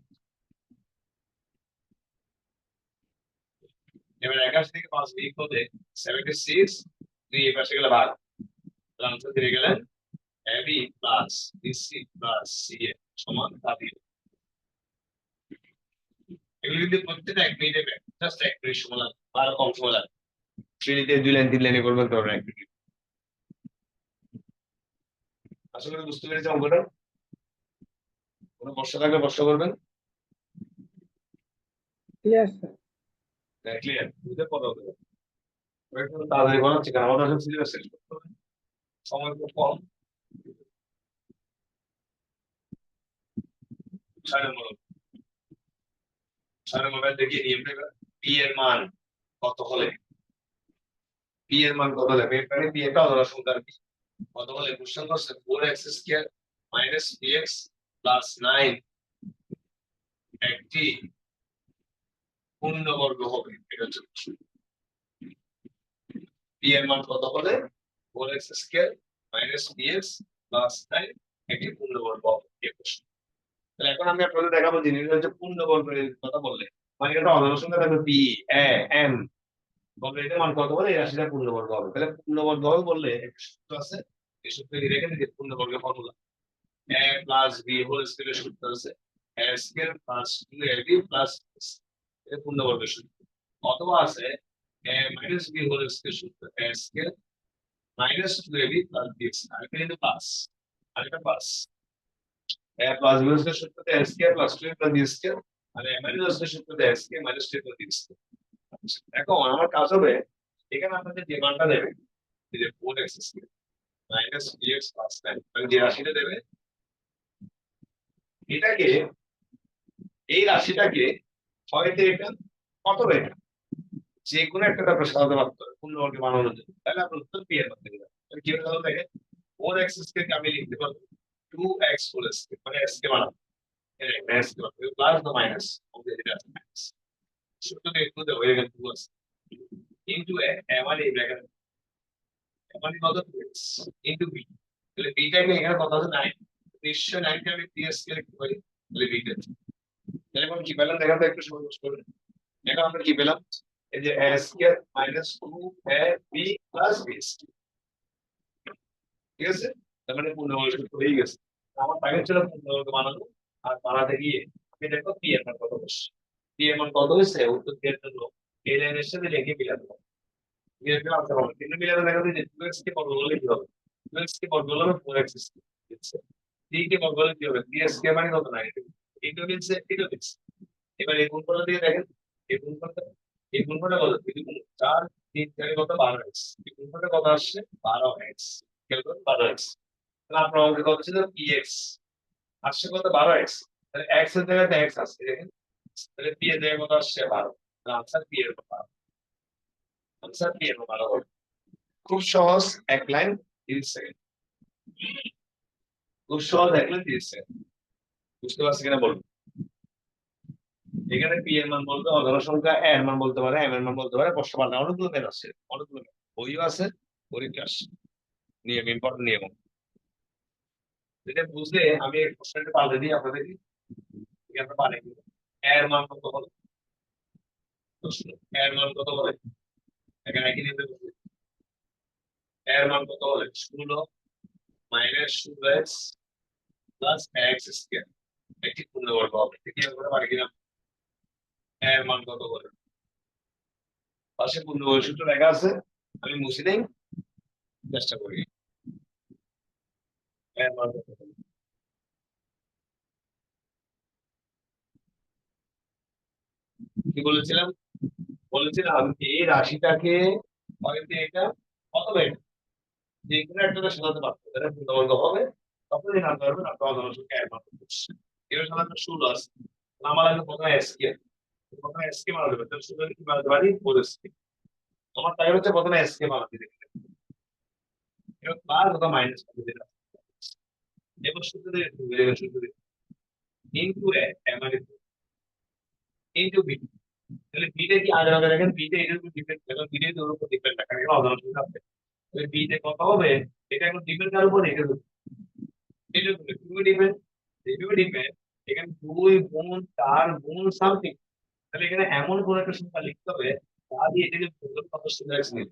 এবার 81 থেকে 5 বিয়োগ করলে 76 2 এর পাশে গেলে 12 তাহলে আনসার দিয়ে গেলেন ab plus bc plus ca সমান 7 এগুলো কিন্তু প্রত্যেকটা এক মিনিটে জাস্ট এক মিনিট সময় লাগে আর কম সময় লাগে শ্রেণীতে 2 লাইন 3 লাইনে করবেন তো এক মিনিট আসলে বুঝতে পেরেছি অঙ্কটা কোনো প্রশ্ন থাকলে প্রশ্ন করবেন ক্লিয়ার স্যার ক্লিয়ার বুঝতে পারো একটু তাড়াতাড়ি বানাচ্ছি কারণ আমাদের আসলে সিলেবাস শেষ করতে হবে সময় খুব কম 9:30 9:30 দেখি নিয়মটা p এর মান কত হলে p এর মান কত হবে এখানে p এটা ধরা সুন্দর কি কত হলে কোশ্চেন করছে 4x square minus bx plus 9 একটি পূর্ণবর্গ হবে এটা হচ্ছে p এর মান কত হলে 4x square minus bx plus 9 একটি পূর্ণবর্গ হবে এই প্রশ্ন তাহলে এখন আমি আপনাদের দেখাবো জিনিসটা হচ্ছে পূর্ণবর্গের কথা বললে মানে এটা অধরা সংখ্যা থাকবে p a m বলবে এটা মান কত বলে এই রাশিটা পূর্ণবর্গ হবে তাহলে পূর্ণবর্গ হবে বললে একটা সূত্র আছে এই সূত্রটি রেখে দিতে পূর্ণবর্গের ফর্মুলা a plus b হোল স্কয়ারের সূত্র আছে a square plus 2ab plus এটা পূর্ণবর্গের সূত্র অথবা আছে a minus b whole square সূত্র a square minus 2ab plus b square এটা কিন্তু প্লাস আর এটা plus a plus b square সূত্রতে a square plus 2ab plus b square আর a মাইনাস b সূত্রতে a square minus 2ab plus b square এখন আমার কাজ হবে এখানে আপনাদের যে মানটা দেবে এই যে 4x square minus bx plus 9 মানে যে রাশিটা দেবে এটাকে এই রাশিটাকে হয়তো এটা অথবা এটা যে কোনো একটা আপনার সাজাতে পারতে হবে পূর্ণবর্গে বানানোর জন্য তাহলে আপনার উত্তর পি এর মধ্যে যাবে তাহলে কি হবে তাহলে দেখেন 4x স্কয়ার কে আমি লিখতে পারবো 2x হোল স্কয়ার মানে s কে বানাবো এটা s কে বানাবো প্লাস বা মাইনাস ওকে এটা আছে মাইনাস সূত্রটা একটু দেবো এখানে 2 আছে ইনটু a মানে এই ব্র্যাকেট মানে কত 2x ইনটু b তাহলে b টা এখানে কত আছে 9 নিশ্চয় 9 কে আমি 3s কে লিখতে পারি তাহলে b টা তাহলে এখন কি পেলাম দেখা তো একটু সময় নষ্ট করবেন এখন আমরা কি পেলাম এই যে a square minus 2ab plus b ঠিক আছে তার মানে পূর্ণবর্গ সূত্র হয়ে গেছে আমার টার্গেট ছিল পূর্ণবর্গ বানানো আর বানাতে গিয়ে আমি দেখো p এর মান কত হচ্ছে p এর মান কত হয়েছে উত্তর দেওয়ার জন্য এই লাইনের সাথে রেখে মিলাতে হবে মিলাতে আনসার হবে কিন্তু মিলাতে দেখা যায় যে 2x কে বর্গ করলে কি হবে 2x কে বর্গ করলে 4x স্কয়ার 3 কে বর্গ করলে কি হবে 3 স্কয়ার মানে কত না এটা মিলছে এটা মিলছে এবার এই গুণফলের দিকে দেখেন এই গুণফলটা কত 4 3 4 কত 12x এই গুণফলটা কত আসছে 12x খেয়াল করুন 12x তাহলে আপনার অঙ্কে কত ছিল px আসছে কত 12x তাহলে x এর জায়গাতে x আসছে দেখেন তাহলে p এর জায়গায় কত আসছে 12 তাহলে आंसर p এর 12 आंसर p এর 12 হবে খুব সহজ এক লাইন 30 সেকেন্ড খুব সহজ এক লাইন 30 সেকেন্ড বুঝতে পারছেন কিনা বলুন এখানে p এর মান বলতে অজানা সংখ্যা a এর মান বলতে পারে m এর মান বলতে পারে প্রশ্ন পাল্টা অনেকগুলো মেথড আছে অনেকগুলো বইও আছে পরীক্ষা আসছে নিয়ম ইম্পর্টেন্ট নিয়ম যেটা বুঝলে আমি এই প্রশ্নটা পাল্টে দিই আপনাদেরকে কি আপনারা পারেন a এর মান কত হবে প্রশ্ন a এর মান কত হবে এখানে একই নিয়মে বলছি a এর মান কত হবে 16 -16x প্লাস x স্কয়ার একটি পূর্ণবর্গ হবে কি আমরা পারি কিনা a এর মান কত হবে পাশে পূর্ণবর্গ সূত্র লেখা আছে আমি মুছে দেই চেষ্টা করি a এর মান কত হবে কি বলেছিলাম বলেছিলাম এই রাশিটাকে হয়তো এটা অথবা এটা যে কোনো একটা সাজাতে পারতো এটা পূর্ণবর্গ হবে তখনই জানতে পারবেন আপনার অজানা সংখ্যা এর মান করছে এর সাধারণত 16 আছে আমার আগে প্রথমে এসকে বানাতে হবে তাহলে 16 কি বানাতে পারি 4 আমার তাই হচ্ছে প্রথমে এসকে বানাতে দিতে এবার প্লাস অথবা মাইনাস করে দিলাম এবার সূত্র দিয়ে সূত্র দিয়ে ইনটু এ মানে ইনটু বি তাহলে বিটা কি আগে আগে দেখেন বিটা এর উপর ডিপেন্ড করে বিটা এর উপর ডিপেন্ড না কারণ অজানা সংখ্যা আছে তাহলে বিটা কত হবে এটা এখন ডিপেন্ড কার উপর এটার উপর এটার উপর কিভাবে ডিপেন্ড এইভাবে ডিপেন্ড এখানে 2 গুণ 4 গুণ সামথিং তাহলে এখানে এমন কোন একটা সংখ্যা লিখতে হবে যা দিয়ে এটাকে পূরণ কত সুন্দর এক্স নিবে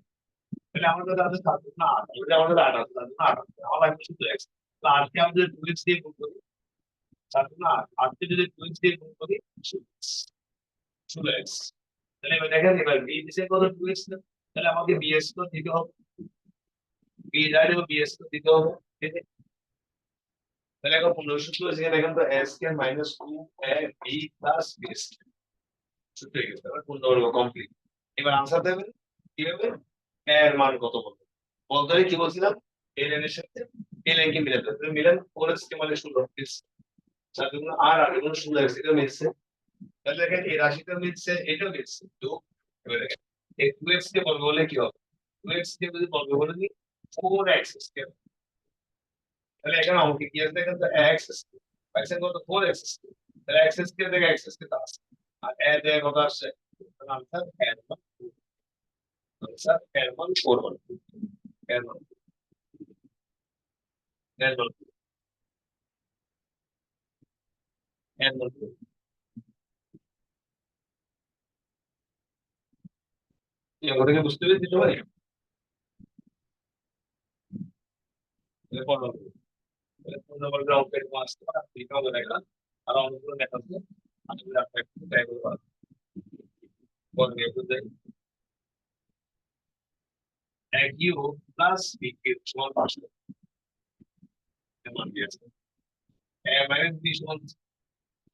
তাহলে আমাদের কাছে থাকবে না 8 তাহলে আমাদের 8 আছে তাহলে 8 আমার লাগবে শুধু এক্স তাহলে আজকে আমরা যদি 2x দিয়ে গুণ করি তাহলে না আজকে যদি 2x দিয়ে গুণ করি শুধু এক্স তাহলে এবার দেখেন এবার বি দিছে কত 2x তাহলে আমাকে bs তো দিতে হবে বি জানি ও bs তো দিতে হবে ঠিক আছে তাহলে এখন 15 সূত্র যেখানে দেখেন তো s K -2 a b b s সূত্র হয়ে গেছে এবার পূর্ণবর্গ কমপ্লিট এবার आंसर দেবেন কিভাবে a এর মান কত বলতে বলতে কি বলছিলাম a এর সাথে a কে মিলাতে হবে মিলান 4x কে মানে 16 সাথে গুণ আর আগে গুণ 16x এটা মিলছে তাহলে দেখেন এই রাশিটা মিলছে এটাও মিলছে তো এবার দেখেন এই 2x কে বর্গ হলে কি হবে 2x কে যদি বর্গ করে দিই 4x স্কয়ার তাহলে এখানে আমাকে কি আছে দেখেন তো x স্কয়ার পাইছেন কত 4x স্কয়ার তাহলে x স্কয়ার থেকে x স্কয়ার আসছে আর a থেকে কত আসছে আনসার এর মান আনসার এর মান 4 এর মান এর মান এর মান এগুলোকে বুঝতে পেরেছি সবাই তাহলে পড়াবো তাহলে পূর্ণবর্গ অঙ্কের আসতে পারে এটা হবে দেখা আর অঙ্কগুলো দেখা আছে আমি আপনাকে একটু ট্রাই করব পরে বুঝতে a cube plus b cube সমান 500 এমন কি আছে a minus b সমান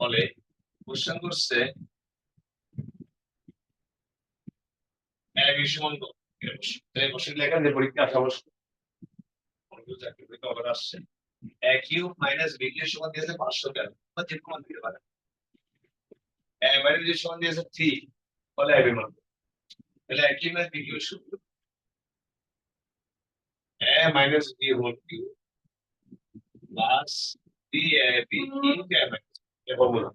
বলে কোশ্চেন করছে a b সমান কত এই কোশ্চেন লেখা যে পরীক্ষা আসা অবশ্য অনেকগুলো চাকরি পরীক্ষা আবার আসছে a cube minus b cube সমান দিয়েছে 500 কেন বা যে কোনো মান দিতে পারে a minus b সমান দিয়েছে 3 বলে a b মান তাহলে a cube minus b cube সূত্র a minus b whole cube plus b into a minus এই ফর্মুলা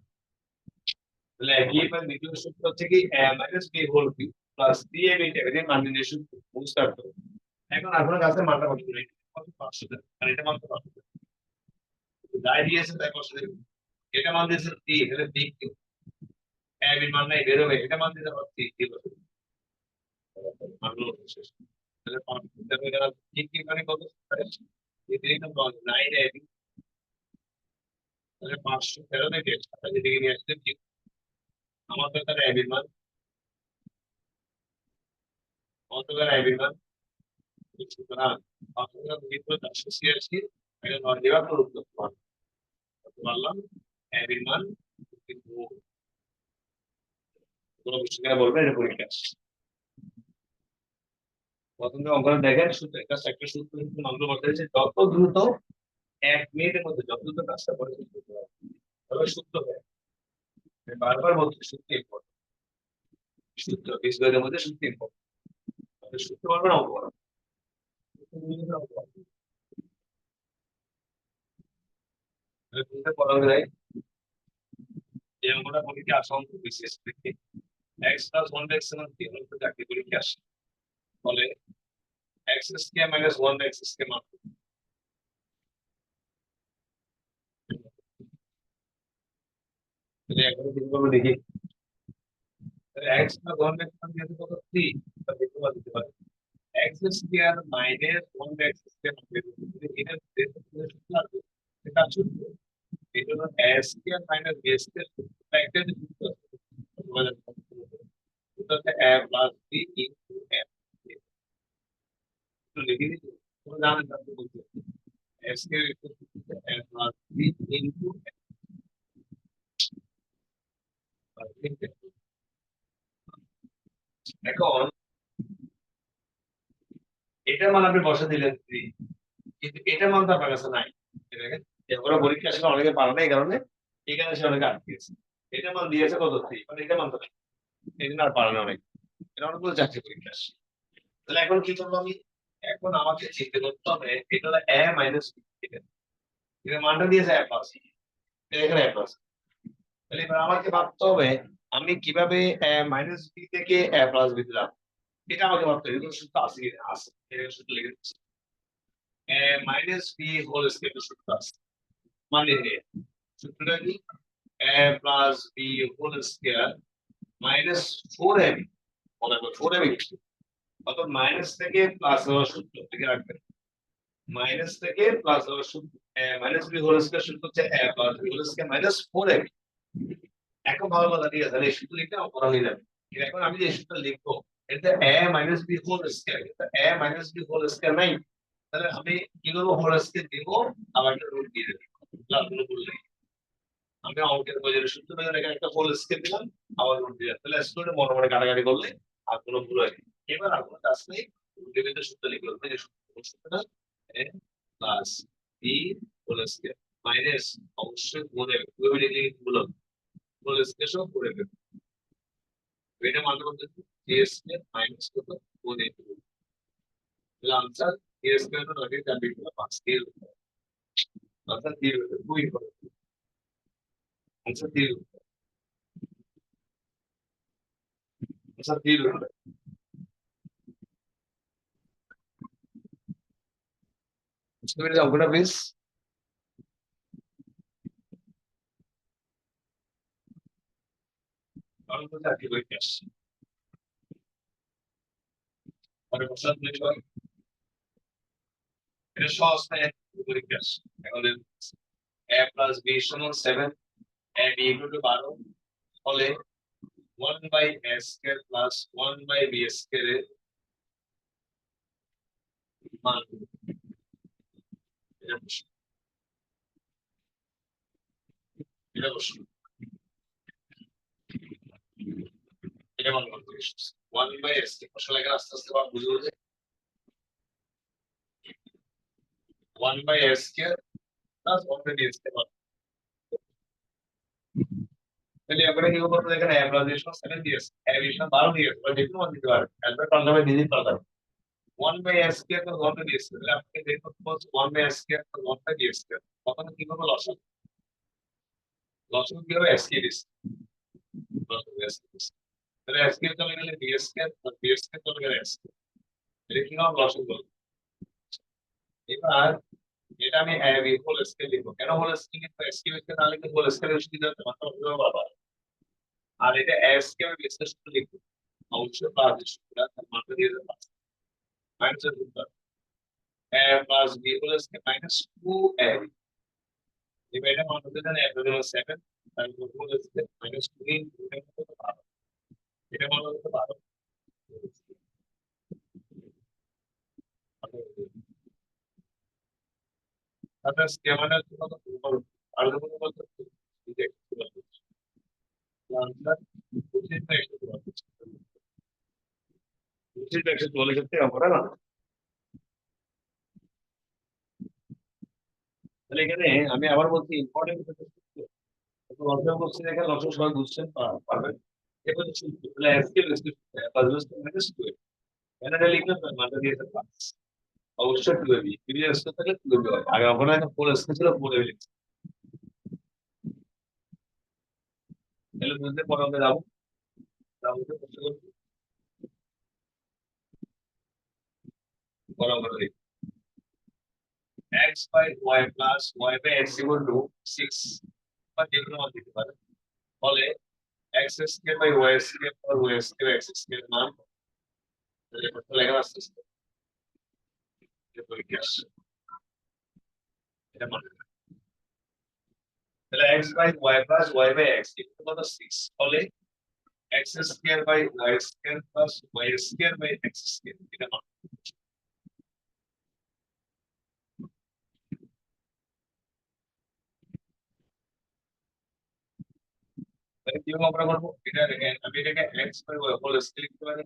তাহলে a এর দ্বিতীয় সূত্র হচ্ছে কি a minus b whole cube plus b a b এর মান নির্ণয় সূত্র বুঝতে পারছো এখন আপনার কাছে মানটা কত করে কত 500 আর এটা মান কত 500 যাই দিয়েছে তাই 500 এটা মান দিয়েছে 3 তাহলে b কিউব a b মান নাই বের হবে এটা মান দিতে হবে 3 মানগুলো শেষ তাহলে 500 তাহলে এটা ঠিক কি মানে কত এই 3 টা 9 a b তাহলে 500 ফেরত থেকে সাথে দিকে নিয়ে আসতে আমাদের তাহলে a b মান কত করে a b মান সুতরাং আপনারা বিপরীত রাশি সিএসসি এটা নয় দেওয়া প্রয়োগ করতে পারলাম a b মান কোনো শিক্ষার্থীরা বলবেন এটা পরীক্ষা আসছে। প্রথমে অঙ্কটা দেখেন, সূত্র একটা সূত্র কিন্তু আমরা বলতে চাইছি যত দ্রুত 1 মিনিটের মধ্যে যত দ্রুত কাজটা করে শেষ করতে হবে, তবে সূত্র হয়। আমি বারবার বলছি সূত্র ইম্পর্টেন্ট, সূত্র বীজগণিতের মধ্যে সূত্র ইম্পর্টেন্ট। সূত্র পারবেন অঙ্ক করা, পড়া যায়। এই অঙ্কটা পরীক্ষা আসা অঙ্ক বিশেষ থেকে x plus one by x সমান 3 অঙ্ক চাকরি পরীক্ষা আসে, ফলে x square minus one by x square মান এখন কি করবো দেখি। X plus one by x সমান যেহেতু কত 3, তা দেখতে দিতে পারি x square minus one by x square মান বের করতে এটা সূত্র আছে, এটা সূত্র এই জন্য a square minus b square একটা সূত্র আছে, এটা a plus b into f. তো লিখে দিই, তোমরা জানেন না বলতে a square equal to a plus b into f. এখন এটা মান আপনি বসা দিলেন 3, কিন্তু এটা মান তো আপনার কাছে নাই। দেখেন এগুলো পরীক্ষা আসলে অনেকে পারে না, এই কারণে এখানে সে অনেকে আটকেছে। এটা মান দিয়েছে কত 3, মানে এটা মান তো নাই, এই জন্য আর পারে না অনেক। এটা অনেকগুলো চাকরি পরীক্ষা আসে। তাহলে এখন কি করবো আমি, এখন আমাকে চিন্তা করতে হবে এটা হলো এ মাইনাস বি, এটা মানটা দিয়েছে এ প্লাস, এখানে এ প্লাস। তাহলে এবার আমাকে ভাবতে হবে আমি কিভাবে মাইনাস বি থেকে এ প্লাস বি দিলাম, এটা আমাকে ভাবতে হবে। এগুলো সূত্র আছে কিনা, আছে, এটা সূত্র লিখে দিচ্ছি। মাইনাস বি হোল স্কয়ার সূত্র আছে, মানে সূত্রটা কি, a plus b whole square minus 4ab, মনে করো 4ab, অর্থাৎ মাইনাস থেকে প্লাস হওয়ার সূত্র থেকে রাখবেন, মাইনাস থেকে প্লাস হওয়ার সূত্র মাইনাস বি হোল স্কয়ার সূত্র হচ্ছে a plus b whole square minus 4ab। এখন ভালো কথা, ঠিক আছে, তাহলে এই সূত্র লিখতে করা হয়ে যাবে। এখন আমি যে সূত্র লিখবো এটা এ মাইনাস বি হোল স্কয়ার, এটা এ মাইনাস বি হোল স্কয়ার নাই, তাহলে আমি কি করবো, হোল স্কয়ার দিব, আবার একটা রুট দিয়ে দেবো, প্লাস গুলো বললেই আমি অঙ্কের বইয়ের সূত্র থেকে এখানে একটা হোল স্কয়ার দিলাম, আবার রুট দিয়ে, তাহলে স্টুডেন্ট মনে মনে কাটাকাটি করলে আর কোনো ভুল হয় না। এবার আর কোনো কাজ নেই, রুটের সূত্র লিখে বলবো যে সূত্রটা a plus b whole square minus অবশ্যই গুণে কিভাবে লিখলে ভুল হবে, হোল স্কয়ার সহ করে দেবে, এটা মানতে করতে এ স্কয়ার মাইনাস কত গুণে, তাহলে आंसर এ স্কয়ার তো আগে জানতে হবে 5 দিয়ে আনসার দিয়ে দেবে, খুবই ভালো आंसर দিয়ে দেবে, आंसर দিয়ে দেবে। বুঝতে পেরেছি অঙ্কটা প্লিজ। কারণ তো চাকরি পরীক্ষা আসছে, পরে বসার প্লিজ হয়, এটা সহজ না, পরীক্ষা আসছে। এখন a প্লাস b সমান 7, a b ইকুয়াল টু 12 হলে 1 by a square plus 1 by b square এর মান এটা বসে, এটা বসে, এটা মান কত এসেছে 1 বাই a স্কয়ার, আসলে এখানে আস্তে আস্তে আবার বুঝে বুঝে 1 by a square plus 1 by b square, তাহলে আমরা কি করব, এখানে a প্লাস b সমান 7 দিয়েছে, a b সমান 12 দিয়েছে, বা যে কোনো মান দিতে পারে, একবার পাল্টাবে ডিজিট পাল্টাবে। 1 by a square plus 1 by b square, তাহলে আপনি দেখুন 1 by a square plus 1 by b square, তখন কি হবে, লসাগু, লসাগু কি হবে, a স্কয়ার তাহলে a স্কয়ার চলে গেলে b square plus b square চলে গেলে a স্কয়ার, এটা কি হবে, লসাগু। এবার এটা আমি a b হোল স্কয়ার লিখবো, কেন হোল স্কয়ার লিখবো, a স্কয়ার স্কয়ার না লিখে হোল স্কয়ার সুবিধা হচ্ছে, মাত্রা হবে বাবা। আর এটা a স্কয়ার b স্কয়ার সূত্র লিখবো, অবশ্যই প্লাস সূত্র তার মাত্রা দিয়ে দেবো, মাইনাস এর সূত্র a plus b whole square minus 2ab, এবার এটা মান হতে দেন a হলো 7, তারপর হোল স্কয়ার মাইনাস 2 ইনটু এটা কত 12, এটা মান হতে 12, তাহলে স্কয়ার মানে কত, আর যখন কত, ঠিক আছে, আনসার 25 না 112। 140 ক্ষেত্রে আমরা না তাহলে এখানে আমি আবার বলছি ইম্পর্টেন্ট লসাগু করছি দেখেন লসাগু সবাই বুঝছেন পারবেন এবার সূত্র তাহলে আজকে মাইনাস 2 এখানে লিখলাম মানটা দিয়েছে প্লাস অবশ্যই 2 এবি প্রিভিয়াস থাকলে 2 এবি হয় আগে ওখানে 4 স্কয়ার ছিল 4 এবি লিখছি তাহলে বুঝতে পরে আমরা যাবো যাবো প্রশ্ন করছি পরে আমরা লিখি x by y plus y by x equal to 6 বা যে কোনো মান দিতে পারে ফলে x square by y square আর y স্কয়ার x স্কয়ার মান তাহলে কত লেখা আছে এটা পরীক্ষা আসছে এটা মানে তাহলে x by y plus y by x equal to কত 6 ফলে x square by y square plus y square by x square এটা মান তাহলে কি আমরা করব এটা দেখেন আমি এটাকে x by y whole square লিখতে পারি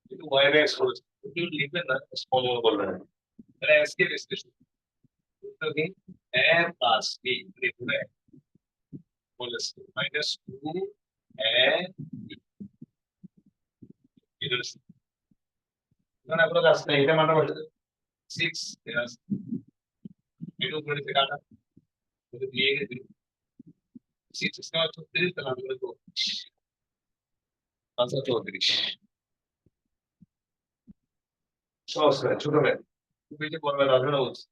কিন্তু y by x whole square কেউ লিখবেন না স্মল বলবেন তাহলে x কে বিশ্লেষণ করতে কি a প্লাস b লিখবে হোল স্কয়ার মাইনাস 2 a এটা না আমরা কাজ নাই এটা মানটা বসে 6 প্লাস এটা উপরে থেকে কাটা এটা দিয়ে গেছে 6 স্কয়ার 36 তাহলে আমরা তো 34 সহজ করে ছোট ম্যাথ খুব বেশি বড় ম্যাথ আসবে না বলছি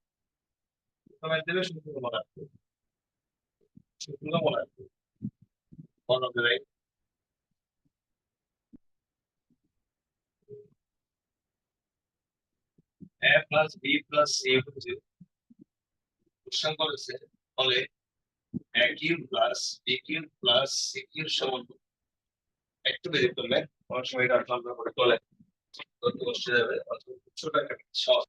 ছোট ম্যাথ দেবে সূত্র মনে রাখবে সূত্র মনে রাখবে বড় হবে right a plus b plus c হচ্ছে কোশ্চেন করেছে ফলে a cube plus b cube plus c cube সমান একটু বেশি করলে অনেক সময় এটা আমরা করে চলে কত কষ্ট যাবে অথবা ছোট একটা সহজ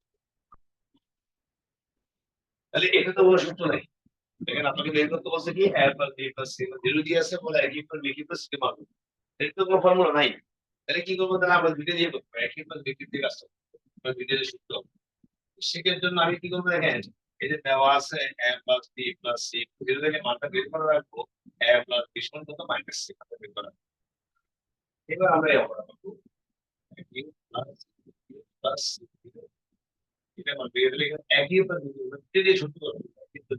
তাহলে এটা তো কোনো সূত্র নাই দেখেন আপনাকে বের করতে বলছে কি a plus b plus c zero দিয়ে আছে বলে a cube plus b cube plus c মান এটা তো কোনো ফর্মুলা নাই তাহলে কি করবো তাহলে আমরা দুইটা দিয়ে করবো a cube plus b cube দিয়ে কাজ করবো আমরা দুইটা দিয়ে সূত্র সেকের জন্য আমি কি করবো দেখেন এই যে দেওয়া আছে a plus b plus c zero থেকে মানটা বের করে রাখবো a প্লাস b সমান কত মাইনাস c মানটা বের করা এবার আমরা এই অঙ্কটা করবো a cube plus b plus c এটা মান বের হলে একই উপর দুটো দিয়ে ছোট করবো কিন্তু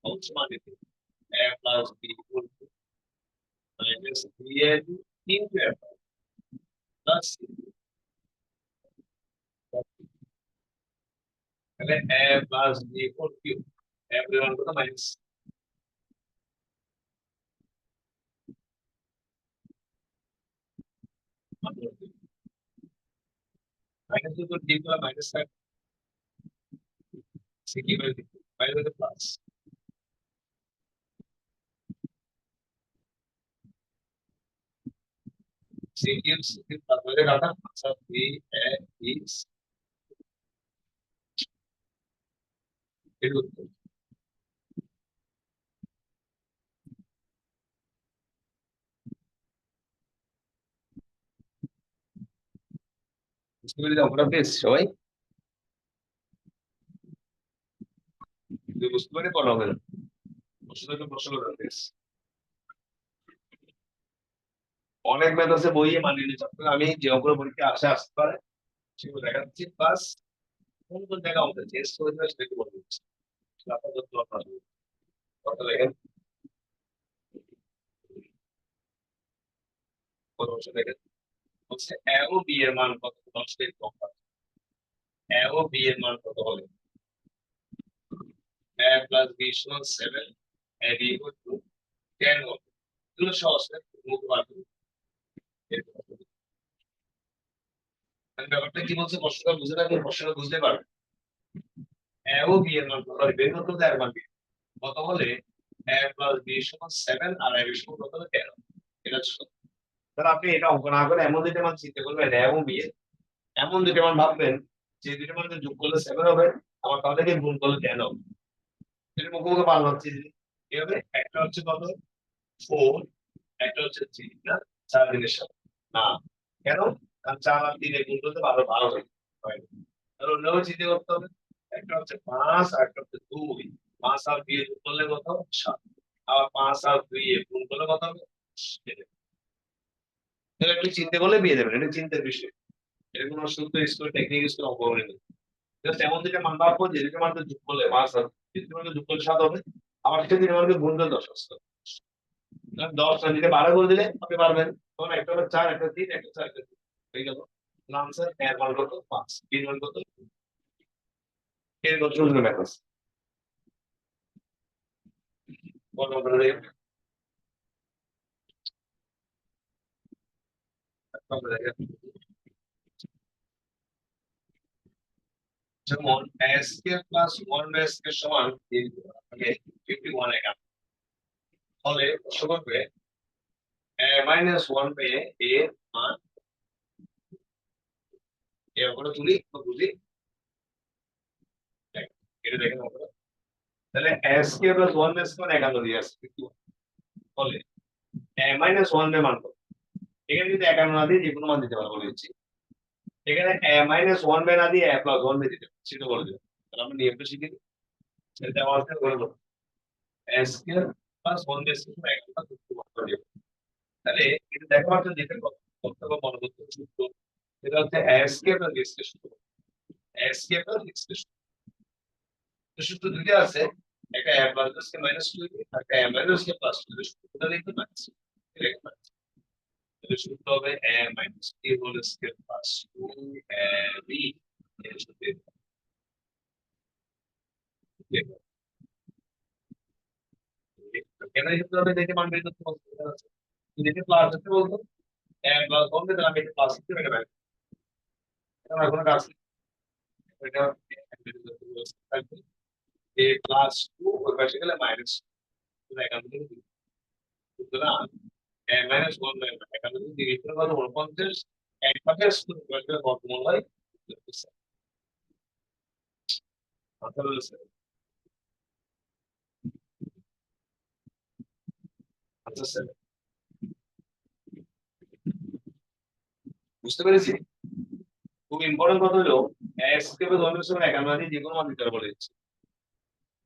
অংশ মানে a plus b equal to minus 3ab into a plus c তাহলে a plus b equal to a এর মান কত মাইনাস মাইনাস দুটো d গুলো মাইনাস থাকে c কি করে দিই minus plus c cube c cube তারপরে কাটা আচ্ছা b a b এর উত্তর বুঝতে পেরেছি আমরা বেশ সবাই যদি বুঝতে পারি বলা হবে না প্রশ্ন করা বেশ অনেক ম্যাথ আছে বইয়ে মানিয়ে নিতে হবে আমি যে অঙ্কের পরীক্ষা আসতে পারে সেগুলো দেখাচ্ছি প্লাস কোন কোন জায়গা আমাদের টেস্ট হয়ে যাবে সেটা বলে দিচ্ছি আপাতত আপনার কথা দেখেন কত বছর দেখেন বলছে a ও b এর মান কত 10 এর কম a ও b এর মান কত হবে a প্লাস b সমান 7 a b ইকুয়াল টু 10 হবে এগুলো সহজ মুখ বার করুন ব্যাপারটা কি বলছে প্রশ্নটা বুঝে রাখলে প্রশ্নটা বুঝতে পারবে a ও b এর মান কত হবে বের করতে হবে আর মান কত হলে a প্লাস b সমান 7 আর a b সমান কত হবে 10 এটা ছিল তাহলে আপনি এটা অঙ্ক না করে এমন দুইটা মান চিন্তা করবেন a এবং b এর এমন দুইটা মান ভাববেন যে দুইটা মান যোগ করলে 7 হবে আমার তাদেরকে গুণ করলে 10 হবে এটা মুখোমুখি পাল্লা হচ্ছে কি হবে একটা হচ্ছে কত 4 একটা হচ্ছে 3 না 4 দিনের সাথে না কেন আর 4 আর 3 গুণ করতে 12 হয় তাহলে অন্যভাবে চিন্তা করতে হবে একটা হচ্ছে 5 আর একটা হচ্ছে 2 5 আর 2 যোগ করলে কত হবে 7 আবার 5 আর 2 গুণ করলে কত হবে 7 তাহলে একটু চিন্তা করলে পেয়ে যাবেন এটা চিন্তার বিষয় এটা কোনো সূত্র স্কুল টেকনিক স্কুল অঙ্ক করে নেই জাস্ট এমন দিকে মান বার করে যেদিকে মান যোগ করলে 5 আর যেদিকে মান যোগ করলে 7 হবে আবার সেদিকে মানকে গুণ করলে 10 আসবে 10 আর দিকে 12 করে দিলে আপনি পারবেন তখন একটা হলো 4 একটা 3 একটা 4 একটা 3 হয়ে গেল আনসার এর মান কত 5 এর মান কত এর কত সূত্র ম্যাথ আছে কোন নম্বরে দেখেন নম্বরে দেখেন যেমন s স্কয়ার প্লাস 1 স্কয়ার সমান 51 একা তাহলে প্রশ্ন করবে মাইনাস 1 পেয়ে এর মান এর করে তুলি তো বুঝি এটা দেখেন আমরা তাহলে s স্কয়ার প্লাস 1 স্কয়ার 51 দিয়ে আসছে 51 তাহলে মাইনাস 1 এর মান কত এখানে যদি 51 না দিয়ে যে কোনো মান দিতে পারবো বলেছি এখানে মাইনাস 1 বাই না দিয়ে প্লাস 1 বাই দিতে পারবো সেটা বলে দেবো তাহলে আমরা নিয়মটা শিখে নিই সেটা আমাদের করে দেবো s square plus 1 by square একটা সূত্র করে দেবো তাহলে এটা দেখো মাত্র যেটা করতে হবে মনে করতে সূত্র সেটা হচ্ছে s square plus x square সূত্র s square plus x square সূত্র দুটো আছে একটা a প্লাস কে মাইনাস 2 আর একটা a মাইনাস কে প্লাস 2 সূত্রটা লিখতে পারছি তাহলে সূত্র হবে a minus a whole square plus 2ab এর সাথে কেন এই সূত্র হবে দেখে মান বের করতে অসুবিধা আছে যদি এটা প্লাস হতে বলতো a প্লাস 1 কে আমি এটা প্লাস করতে পারি এটা কোনো কাজ নেই এটা a প্লাস 2 ওই পাশে গেলে মাইনাস এখান থেকে সুতরাং মাইনাস 1 বাই এখান থেকে দিকে কত 49 এক পাশে স্কয়ার বর্গমূল হয় আচ্ছা বুঝতে পেরেছি খুব ইম্পর্টেন্ট কথা হলো এক্স কে ধর্মের সময় একান্ন দিয়ে যে কোনো মান দিতে পারে বলে দিচ্ছি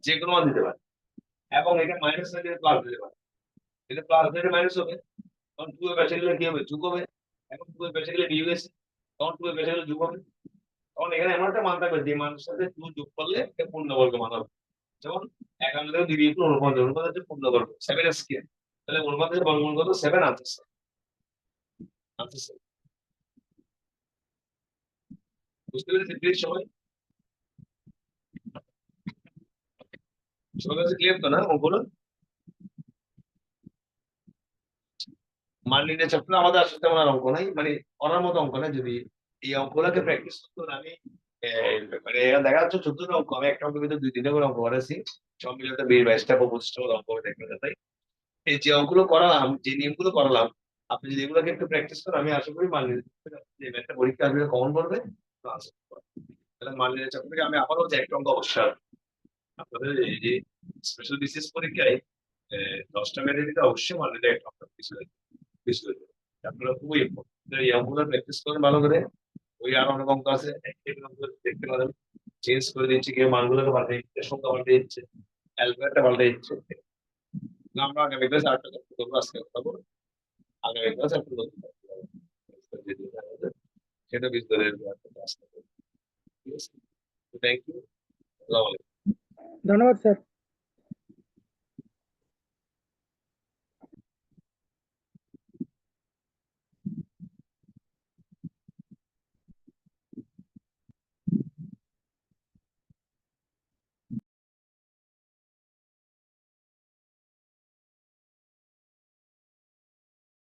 যে কোনো মান দিতে পারে এবং এটা মাইনাস না দিয়ে প্লাস দিতে পারে এটা প্লাস দিয়ে মাইনাস হবে তখন 2 এর পাশে গেলে কি হবে যোগ হবে এখন 2 এর পাশে গেলে বিয়োগ আছে তখন 2 এর পাশে গেলে যোগ হবে তখন এখানে এমন একটা মান থাকবে যে মানের সাথে 2 যোগ করলে এটা পূর্ণবর্গ মান হবে যেমন একান্ন থেকে 2 বিয়োগ করলে 49 49 হচ্ছে পূর্ণবর্গ 7 স্কয়ার তাহলে 49 এর বর্গমূল কত 7 আনসার আনসার বুঝতে পেরেছি প্লিজ সবাই সবার কাছে ক্লিয়ার তো না ওগুলো মান নির্ণয় চ্যাপ্টার আমাদের আসলে তেমন আর অঙ্ক নাই মানে করার মতো অঙ্ক না যদি এই অঙ্কগুলোকে প্র্যাকটিস করতে আমি মানে দেখা যাচ্ছে 14টা অঙ্ক আমি একটা অঙ্কের ভিতরে 2-3টা করে অঙ্ক করেছি সব মিলে 20-22টা 25টা করে অঙ্ক দেখতে তাই এই যে অঙ্কগুলো করালাম যে নিয়মগুলো করালাম আপনি যদি এগুলোকে একটু প্র্যাকটিস করেন আমি আশা করি মান নির্ণয় যে একটা পরীক্ষা আসবে কমন করবে তো answer করবে। তাহলে মান নির্ণয় চ্যাপ্টার থেকে আমি আবারও যে একটা অঙ্ক অবশ্যই আসবে। আপনাদের এই যে স্পেশাল বিসিএস পরীক্ষায় 10টা ম্যাথের ভিতরে অবশ্যই মান নির্ণয় একটা অঙ্ক বিষয় আপনারা খুবই ইম্পর্টেন্ট এই অঙ্কগুলো প্র্যাকটিস করেন ভালো করে ওই আর অনেক অঙ্ক আছে দেখতে পারেন চেঞ্জ করে দিচ্ছি কেউ মানগুলোকে পাল্টে দিচ্ছে সংখ্যা পাল্টে দিচ্ছে অ্যালফাবেটটা পাল্টে দিচ্ছে আমরা আগামী ক্লাসে আরেকটা করবো আজকে কথা বলবো আগামী ক্লাসে একটা নতুন সেটা বিস্তারিত ক্লাস ঠিক আছে থ্যাংক ইউ ধন্যবাদ স্যার।